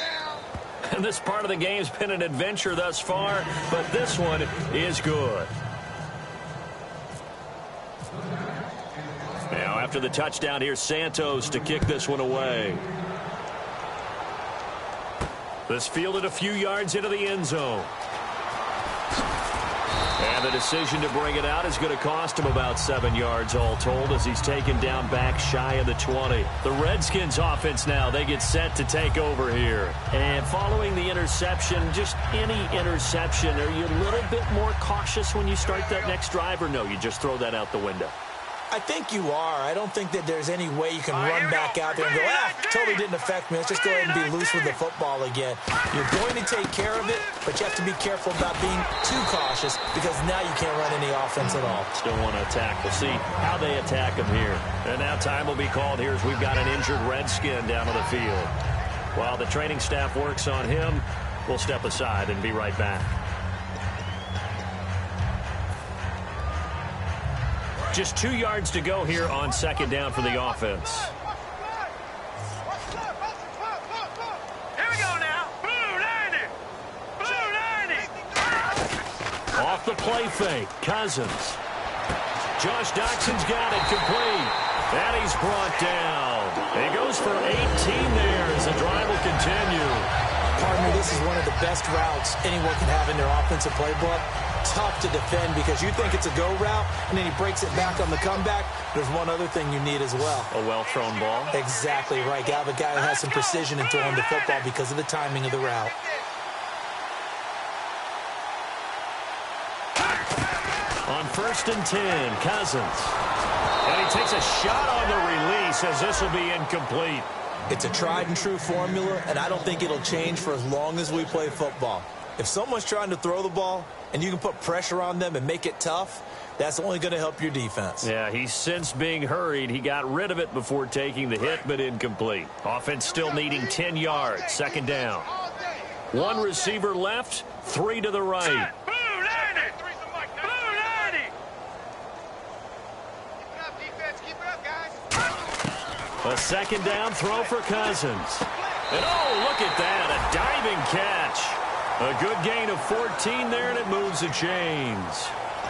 Speaker 2: And this part of the game's been an adventure thus far, but this one is good. Now, after the touchdown, here's Santos to kick this one away. This fielded a few yards into the end zone. And the decision to bring it out is going to cost him about 7 yards all told as he's taken down back shy of the 20. The Redskins offense now, they get set to take over here. And following the interception, just any interception, are you a little bit more cautious when you start that next drive, or no, you just throw that out the window?
Speaker 3: I think you are. I don't think that there's any way you can run back out there and go, totally didn't affect me. Let's just go ahead and be loose with the football again. You're going to take care of it, but you have to be careful about being too cautious because now you can't run any offense at all.
Speaker 2: Still want to attack. We'll see how they attack him here. And now time will be called here as we've got an injured Redskin down on the field. While the training staff works on him, we'll step aside and be right back. Just 2 yards to go here on 2nd down for the offense.
Speaker 4: Here we go now. Blue 90. Blue 90.
Speaker 2: Off the play fake. Cousins. Josh Doxson's got it complete. And he's brought down. He goes for 18 there as the drive will continue.
Speaker 3: Pardon me, this is one of the best routes anyone can have in their offensive playbook. Tough to defend because you think it's a go route, and then he breaks it back on the comeback. There's one other thing you need as well.
Speaker 2: A well-thrown ball.
Speaker 3: Exactly right. You have a guy who has some precision in throwing the football because of the timing of the route.
Speaker 2: On 1st and 10, Cousins. And he takes a shot on the release as this will be incomplete.
Speaker 3: It's a tried and true formula, and I don't think it'll change for as long as we play football. If someone's trying to throw the ball and you can put pressure on them and make it tough, that's only going to help your defense.
Speaker 2: Yeah, he's since being hurried. He got rid of it before taking the hit, but incomplete. Offense still needing 10 yards. 2nd down. 1 receiver left, 3 to the right.
Speaker 4: Blue 90. Blue 90.
Speaker 5: Keep it up, defense. Keep it up, guys.
Speaker 2: A 2nd down throw for Cousins. And oh, look at that, a diving catch. A good gain of 14 there, and it moves the chains.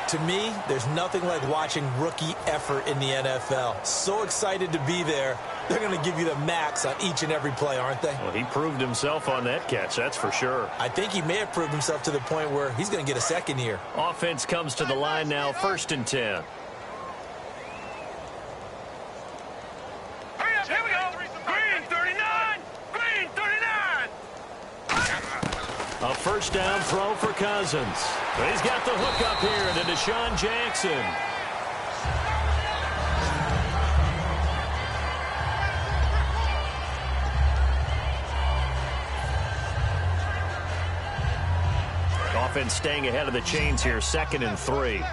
Speaker 3: To me, there's nothing like watching rookie effort in the NFL. So excited to be there. They're going to give you the max on each and every play, aren't they?
Speaker 2: Well, he proved himself on that catch, that's for sure.
Speaker 3: I think he may have proved himself to the point where he's going to get a 2nd here.
Speaker 2: Offense comes to the line now, 1st and 10.
Speaker 4: Hurry up, here we go. Green 39. Green 39.
Speaker 2: A 1st down throw for Cousins. He's got the hook up here to Deshaun Jackson. Offense staying ahead of the chains here, 2nd and 3.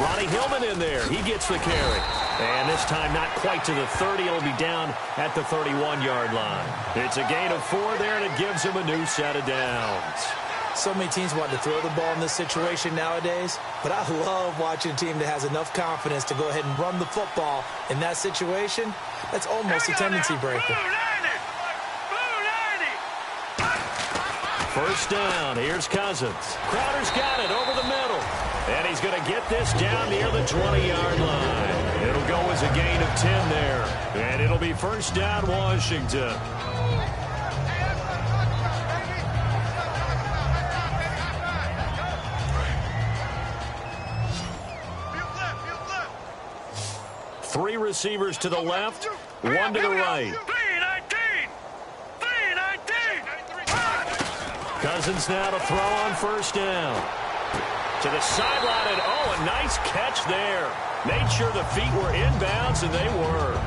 Speaker 2: Ronnie Hillman in there. He gets the carry. And this time not quite to the 30. It'll be down at the 31-yard line. It's a gain of 4 there, and it gives him a new set of downs.
Speaker 3: So many teams want to throw the ball in this situation nowadays, but I love watching a team that has enough confidence to go ahead and run the football in that situation. That's almost a tendency breaker.
Speaker 2: First down. Here's Cousins. Crowder's got it over the middle. And he's going to get this down near the 20-yard line. It'll go as a gain of 10 there. And it'll be first down, Washington. Three receivers to the left, one to the right. Cousins now to throw on first down. To the sideline, and oh, a nice catch there. Made sure the feet were inbounds, and they were.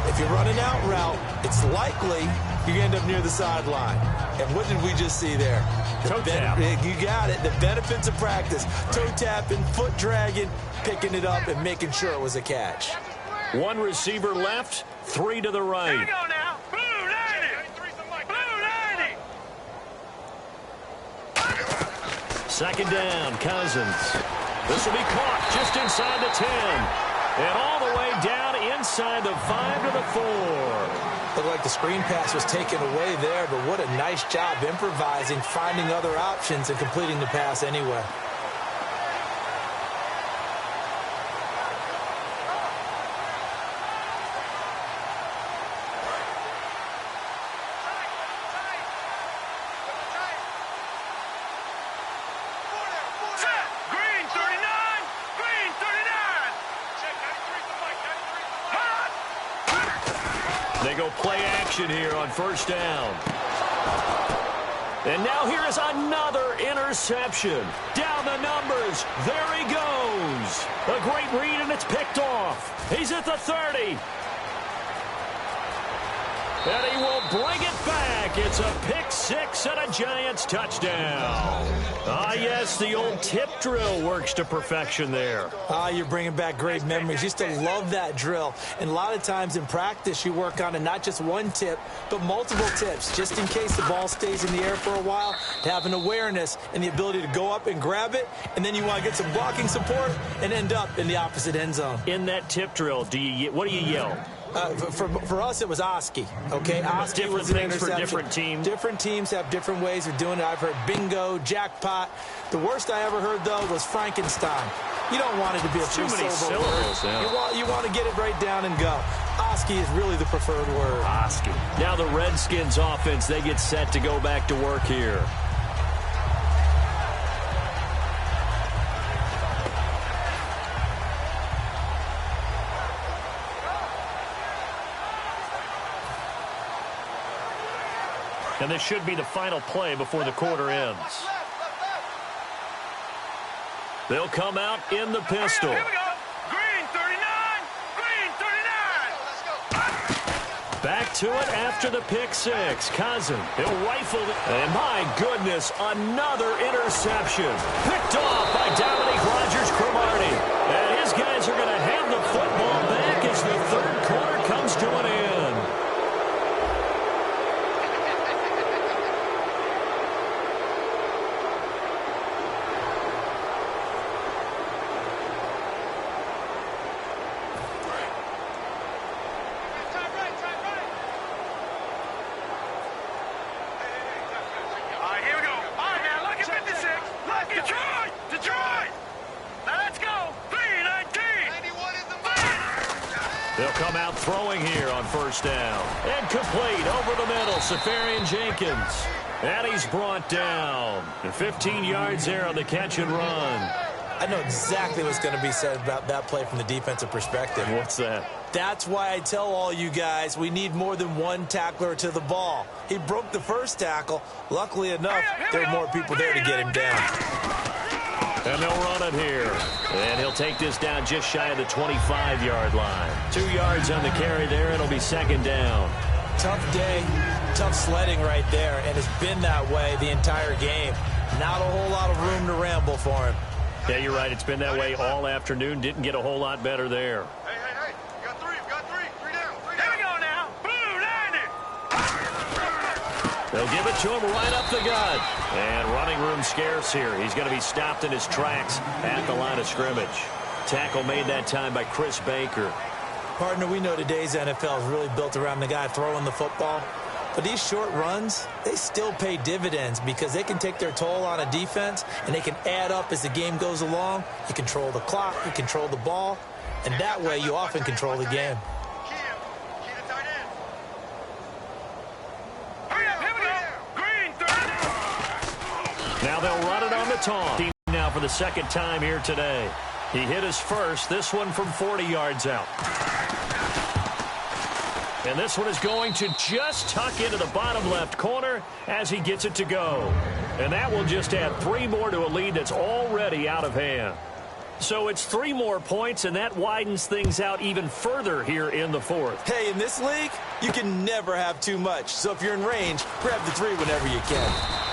Speaker 3: If you're running out route, it's likely you end up near the sideline. And what did we just see there?
Speaker 2: Toe tap.
Speaker 3: You got it. The benefits of practice. Toe tapping, foot dragging, picking it up, and making sure it was a catch.
Speaker 2: One receiver left, three to the right.
Speaker 4: Here we go now. Blue 90. Blue 90.
Speaker 2: Second down, Cousins. This will be caught just inside the 10. And all the way down inside the 5 to the 4.
Speaker 3: Looked like the screen pass was taken away there, but what a nice job improvising, finding other options, and completing the pass anyway.
Speaker 2: They go play action here on first down. And now here is another interception. Down the numbers. There he goes. A great read, and it's picked off. He's at the 30. And he will bring it back. It's a pick six and a Giants touchdown. Ah, yes, the old tip drill works to perfection there.
Speaker 3: Ah, you're bringing back great memories. Used to love that drill. And a lot of times in practice, you work on it, not just one tip, but multiple tips, just in case the ball stays in the air for a while, to have an awareness and the ability to go up and grab it, and then you want to get some blocking support and end up in the opposite end zone.
Speaker 2: In that tip drill, what do you yell?
Speaker 3: For us, it was Oski. Okay, Oski
Speaker 2: different
Speaker 3: was an
Speaker 2: things
Speaker 3: interception.
Speaker 2: for different teams.
Speaker 3: Different teams have different ways of doing it. I've heard bingo, jackpot. The worst I ever heard, though, was Frankenstein. You don't want it to be a
Speaker 2: too many
Speaker 3: syllables.
Speaker 2: Yeah.
Speaker 3: You want to get it right down and go. Oski is really the preferred word.
Speaker 2: Oski. Now the Redskins offense, they get set to go back to work here. And this should be the final play before the quarter ends. They'll come out in the pistol.
Speaker 4: Here we go. Green 39. Green 39.
Speaker 2: Back to it after the pick six. Cousins, he'll rifle it. And my goodness, another interception. Picked off by Dominique Rodgers-Cromartie. And his guys are going to have the football back as the third quarter comes to an end. They'll come out throwing here on first down. And complete over the middle, Safarian Jenkins. And he's brought down. 15 yards there on the catch and run.
Speaker 3: I know exactly what's going to be said about that play from the defensive perspective.
Speaker 2: What's that?
Speaker 3: That's why I tell all you guys we need more than one tackler to the ball. He broke the first tackle. Luckily enough, there were more people there to get him down.
Speaker 2: And they'll run it here. And he'll take this down just shy of the 25-yard line. 2 yards on the carry there. It'll be second down.
Speaker 3: Tough day, tough sledding right there, and it's been that way the entire game. Not a whole lot of room to ramble for him.
Speaker 2: Yeah, you're right. It's been that way all afternoon. Didn't get a whole lot better there.
Speaker 5: Hey, hey, hey. You got three. You got three. Three down. Three down.
Speaker 4: Here we go now. Boom, landed.
Speaker 2: They'll give it to him right up the gut. And running room scarce here. He's going to be stopped in his tracks at the line of scrimmage. Tackle made that time by Chris Baker.
Speaker 3: Partner, we know today's NFL is really built around the guy throwing the football. But these short runs, they still pay dividends because they can take their toll on a defense and they can add up as the game goes along. You control the clock, you control the ball, and that way you often control the game.
Speaker 5: Key the tight end.
Speaker 4: Hurry up, here we go. Green, third.
Speaker 2: Now they'll run it on the taunt. Now for the second time here today. He hit his first, this one from 40 yards out. And this one is going to just tuck into the bottom left corner as he gets it to go. And that will just add 3 more to a lead that's already out of hand. So it's 3 more points, and that widens things out even further here in the fourth.
Speaker 3: Hey, in this league, you can never have too much. So if you're in range, grab the 3 whenever you can.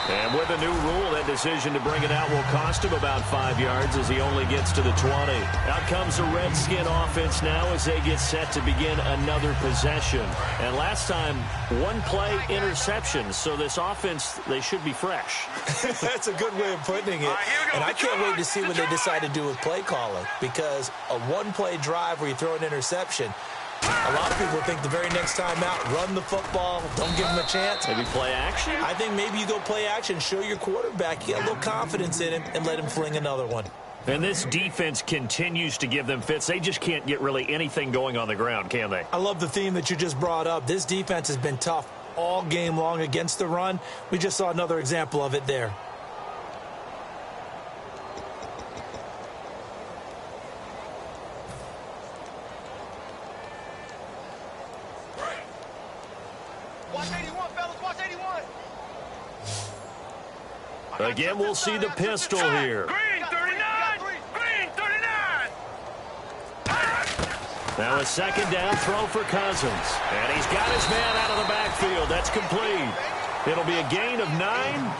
Speaker 2: And with a new rule, that decision to bring it out will cost him about 5 yards as he only gets to the 20. Out comes the Redskin offense now as they get set to begin another possession. And last time, 1 play interception. So this offense, they should be fresh.
Speaker 3: That's a good way of putting it. And I can't wait to see what they decide to do with play calling, because a 1-play drive where you throw an interception, a lot of people think the very next time out, run the football, don't give him a chance.
Speaker 2: Maybe play action?
Speaker 3: I think maybe you go play action, show your quarterback you got a little confidence in him, and let him fling another one.
Speaker 2: And this defense continues to give them fits. They just can't get really anything going on the ground, can they?
Speaker 3: I love the theme that you just brought up. This defense has been tough all game long against the run. We just saw another example of it there.
Speaker 2: Again, we'll see the pistol here.
Speaker 4: Green, 39. Green, 39.
Speaker 2: Now a second down throw for Cousins. And he's got his man out of the backfield. That's complete. It'll be a gain of 9,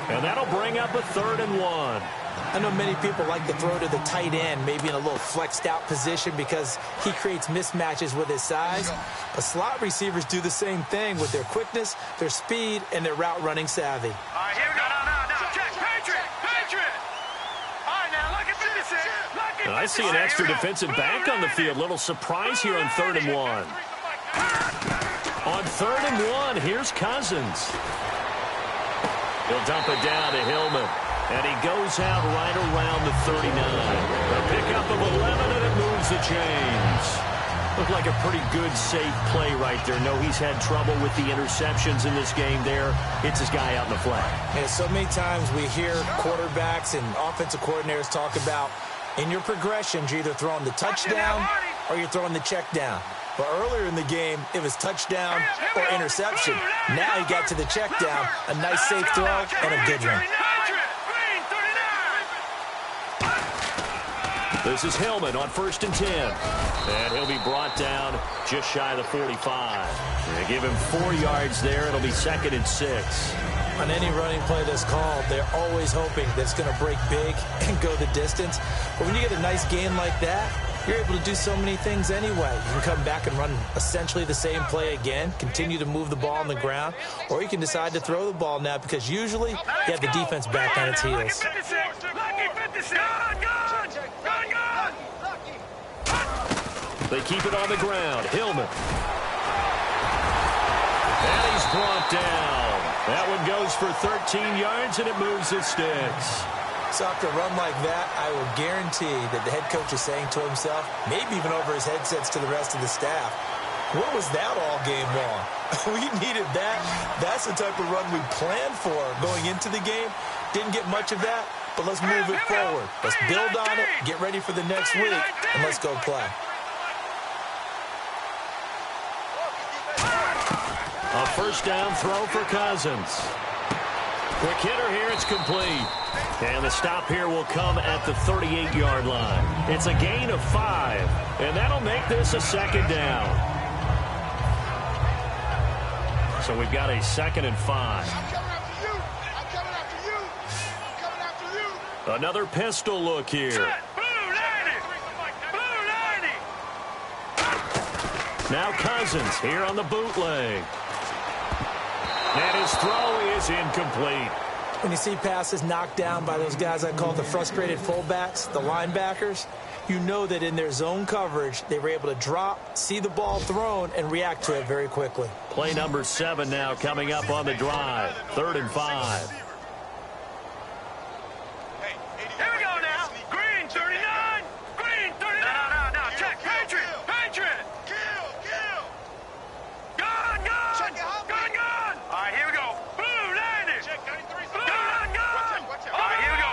Speaker 2: and that'll bring up a 3rd and 1.
Speaker 3: I know many people like to throw to the tight end, maybe in a little flexed out position because he creates mismatches with his size. But slot receivers do the same thing with their quickness, their speed, and their route running savvy.
Speaker 4: All right, here we go. Now. Check. Patriot. All right, now, look at 56.
Speaker 2: And I see an extra defensive back on the field. Little surprise here on 3rd and 1. On 3rd and 1, here's Cousins. He'll dump it down to Hillman. And he goes out right around the 39. A pickup of 11, and it moves the chains. Looked like a pretty good, safe play right there. No, he's had trouble with the interceptions in this game there. Hits his guy out in the flat.
Speaker 3: And so many times we hear quarterbacks and offensive coordinators talk about in your progressions, you're either throwing the touchdown or you're throwing the check down. But earlier in the game, it was touchdown or interception. Now he got to the check down, a nice safe throw, and a good one.
Speaker 2: This is Hillman on 1st and 10. And he'll be brought down just shy of the 45. They give him 4 yards there. It'll be 2nd and 6.
Speaker 3: On any running play that's called, they're always hoping that it's going to break big and go the distance. But when you get a nice gain like that, you're able to do so many things anyway. You can come back and run essentially the same play again, continue to move the ball on the ground, or you can decide to throw the ball now because usually you have the defense back on its heels.
Speaker 2: They keep it on the ground. Hillman. And he's brought down. That one goes for 13 yards, and it moves the sticks.
Speaker 3: So after a run like that, I will guarantee that the head coach is saying to himself, maybe even over his headsets to the rest of the staff, what was that all game long? We needed that. That's the type of run we planned for going into the game. Didn't get much of that, but let's move it forward. Let's build on it, get ready for the next week, and let's go play.
Speaker 2: A 1st down throw for Cousins. Quick hitter here, it's complete. And the stop here will come at the 38-yard line. It's a gain of 5, and that'll make this a 2nd down. So we've got a 2nd and 5. Another pistol look here.
Speaker 4: Blue 90. Blue 90.
Speaker 2: Now Cousins here on the bootleg. And his throw is incomplete.
Speaker 3: When you see passes knocked down by those guys I call the frustrated fullbacks, the linebackers, you know that in their zone coverage, they were able to drop, see the ball thrown, and react to it very quickly.
Speaker 2: Play number 7 now coming up on the drive. 3rd and 5.
Speaker 4: Here we go now. Green 39. Green 39. No. Check. Patriot.
Speaker 5: Kill.
Speaker 4: Gun. All right, here we go. Blue 90.
Speaker 5: Check 93.
Speaker 4: Gun.
Speaker 5: Watch out.
Speaker 4: All right, here we go.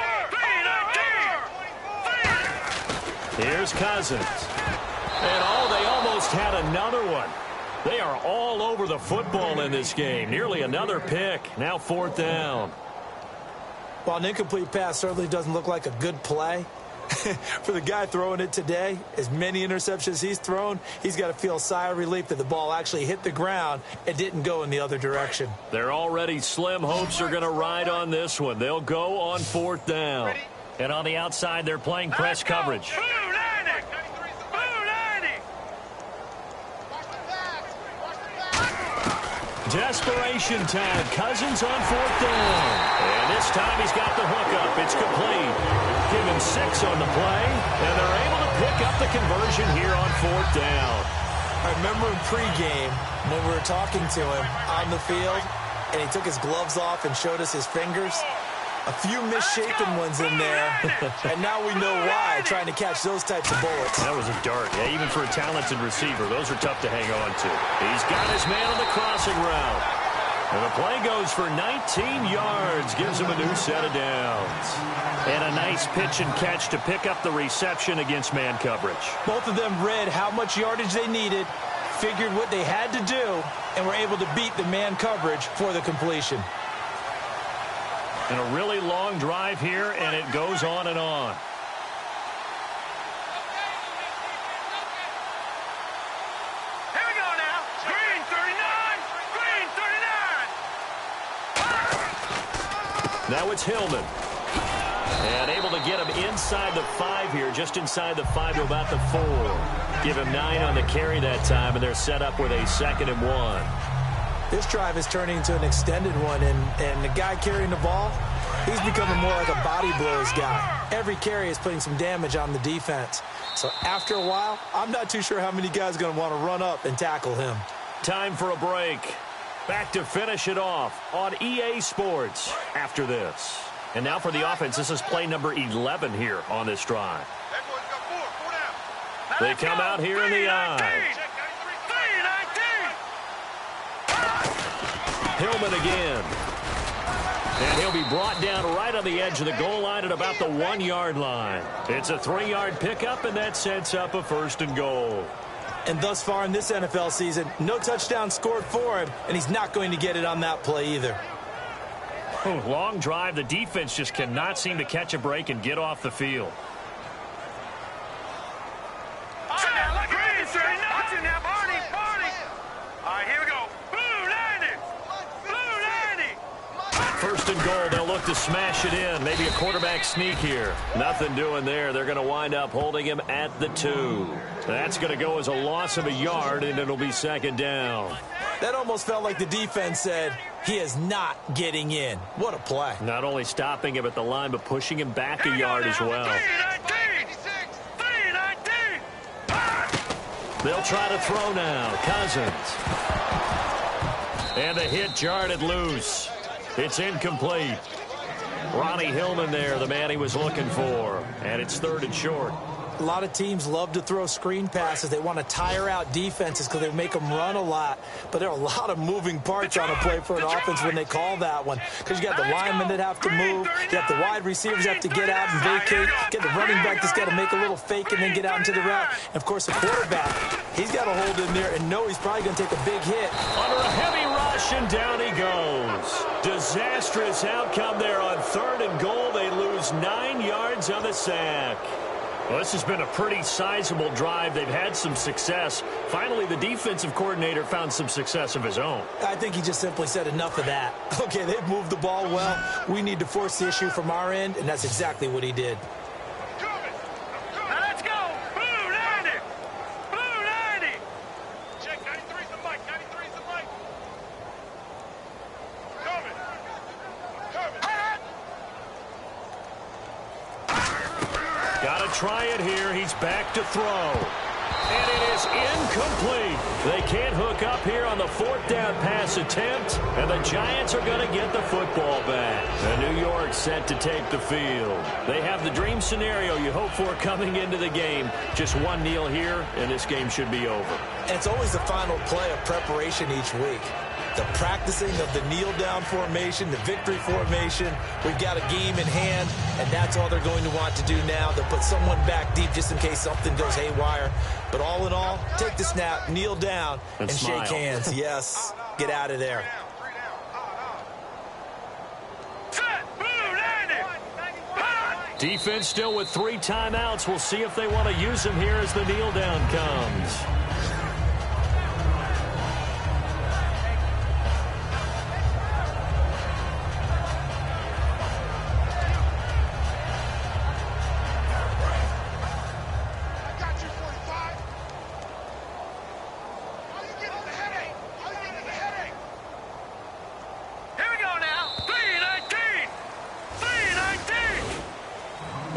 Speaker 4: 319.
Speaker 2: Here's Cousins. And they almost had another one. They are all over the football in this game. Nearly another pick. Now 4th down.
Speaker 3: While an incomplete pass certainly doesn't look like a good play, for the guy throwing it today, as many interceptions he's thrown, he's got to feel a sigh of relief that the ball actually hit the ground and didn't go in the other direction.
Speaker 2: They're already slim hopes are going to ride on this one. They'll go on 4th down. And on the outside, they're playing press coverage.
Speaker 4: Blue 90. Blue 90.
Speaker 2: Desperation time. Cousins on 4th down. And this time he's got the hookup. It's complete. Give him 6 on the play. And they're able to pick up the conversion here on 4th down.
Speaker 3: I remember in pregame when we were talking to him on the field, and he took his gloves off and showed us his fingers. A few misshapen ones in there, and now we know why, trying to catch those types of bullets.
Speaker 2: That was a dart. Yeah, even for a talented receiver, those are tough to hang on to. He's got his man on the crossing route. And the play goes for 19 yards, gives him a new set of downs. And a nice pitch and catch to pick up the reception against man coverage.
Speaker 3: Both of them read how much yardage they needed, figured what they had to do, and were able to beat the man coverage for the completion.
Speaker 2: And a really long drive here, and it goes on and on.
Speaker 4: Here we go now. Green 39. Green 39.
Speaker 2: Now it's Hillman. And able to get him inside the 5 here, just inside the 5 to about the 4. Give him 9 on the carry that time, and they're set up with a 2nd and 1.
Speaker 3: This drive is turning into an extended one, and the guy carrying the ball, he's becoming more like a body blows guy. Every carry is putting some damage on the defense. So after a while, I'm not too sure how many guys are going to want to run up and tackle him.
Speaker 2: Time for a break. Back to finish it off on EA Sports after this. And now for the offense, this is play number 11 here on this drive.
Speaker 5: That boy's got 4 down.
Speaker 2: They come out here in the eye. Hillman again. And he'll be brought down right on the edge of the goal line at about the 1-yard line. It's a 3-yard pickup, and that sets up a 1st and goal.
Speaker 3: And thus far in this NFL season, no touchdown scored for him, and he's not going to get it on that play either.
Speaker 2: Oh, long drive. The defense just cannot seem to catch a break and get off the field. First and goal, they'll look to smash it in. Maybe a quarterback sneak here. Nothing doing there. They're going to wind up holding him at the 2. That's going to go as a loss of a yard, and it'll be 2nd down.
Speaker 3: That almost felt like the defense said, he is not getting in. What a play.
Speaker 2: Not only stopping him at the line, but pushing him back a yard as well. They'll try to throw now. Cousins. And the hit jarred it loose. It's incomplete. Ronnie Hillman there, the man he was looking for. And it's 3rd and short.
Speaker 3: A lot of teams love to throw screen passes. They want to tire out defenses because they make them run a lot. But there are a lot of moving parts on a play for an offense when they call that one. Because you got the linemen that have to move. You have the wide receivers have to get out and vacate. You get the running back that's got to make a little fake and then get out into the route. And, of course, the quarterback, he's got to hold in there and know he's probably going to take a big hit.
Speaker 2: Under a heavy rush, and down he goes. Disastrous outcome there on 3rd and goal. They lose 9 yards on the sack. Well, this has been a pretty sizable drive. They've had some success. Finally, the defensive coordinator found some success of his own.
Speaker 3: I think he just simply said enough of that. Okay, they've moved the ball well. We need to force the issue from our end, and that's exactly what he did.
Speaker 4: Now let's go. Blue 90. Blue 90.
Speaker 5: Check, 93's the mic. 93's the mic. Coming. Coming.
Speaker 2: Got to try it here. He's back to throw. And it is incomplete. They can't hook up here on the fourth down pass attempt, and the Giants are going to get the football back. And New York set to take the field. They have the dream scenario you hope for coming into the game. Just one kneel here, and this game should be over.
Speaker 3: And it's always the final play of preparation each week. The practicing of the kneel-down formation, the victory formation. We've got a game in hand, and that's all they're going to want to do now. They'll put someone back deep just in case something goes haywire. But all in all, take the snap, kneel down, and
Speaker 2: smile.
Speaker 3: shake hands. Yes, get out of there.
Speaker 4: Set. Blue 90.
Speaker 2: Defense still with 3 timeouts. We'll see if they want to use them here as the kneel down comes.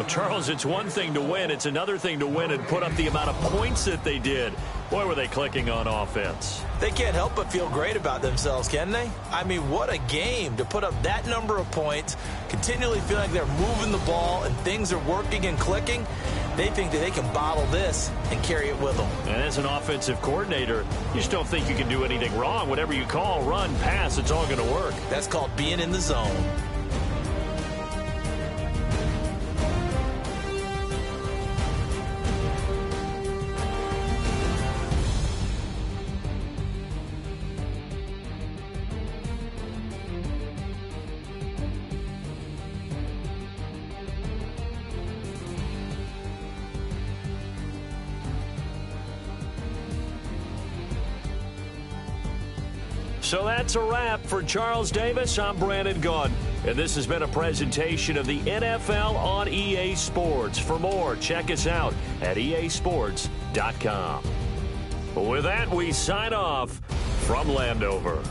Speaker 2: Charles, it's one thing to win. It's another thing to win and put up the amount of points that they did. Boy, were they clicking on offense.
Speaker 3: They can't help but feel great about themselves, can they? I mean, what a game to put up that number of points, continually feeling like they're moving the ball and things are working and clicking. They think that they can bottle this and carry it with them.
Speaker 2: And as an offensive coordinator, you just don't think you can do anything wrong. Whatever you call, run, pass, it's all going to work.
Speaker 3: That's called being in the zone.
Speaker 2: So that's a wrap for Charles Davis. I'm Brandon Gaudin, and this has been a presentation of the NFL on EA Sports. For more, check us out at easports.com. With that, we sign off from Landover.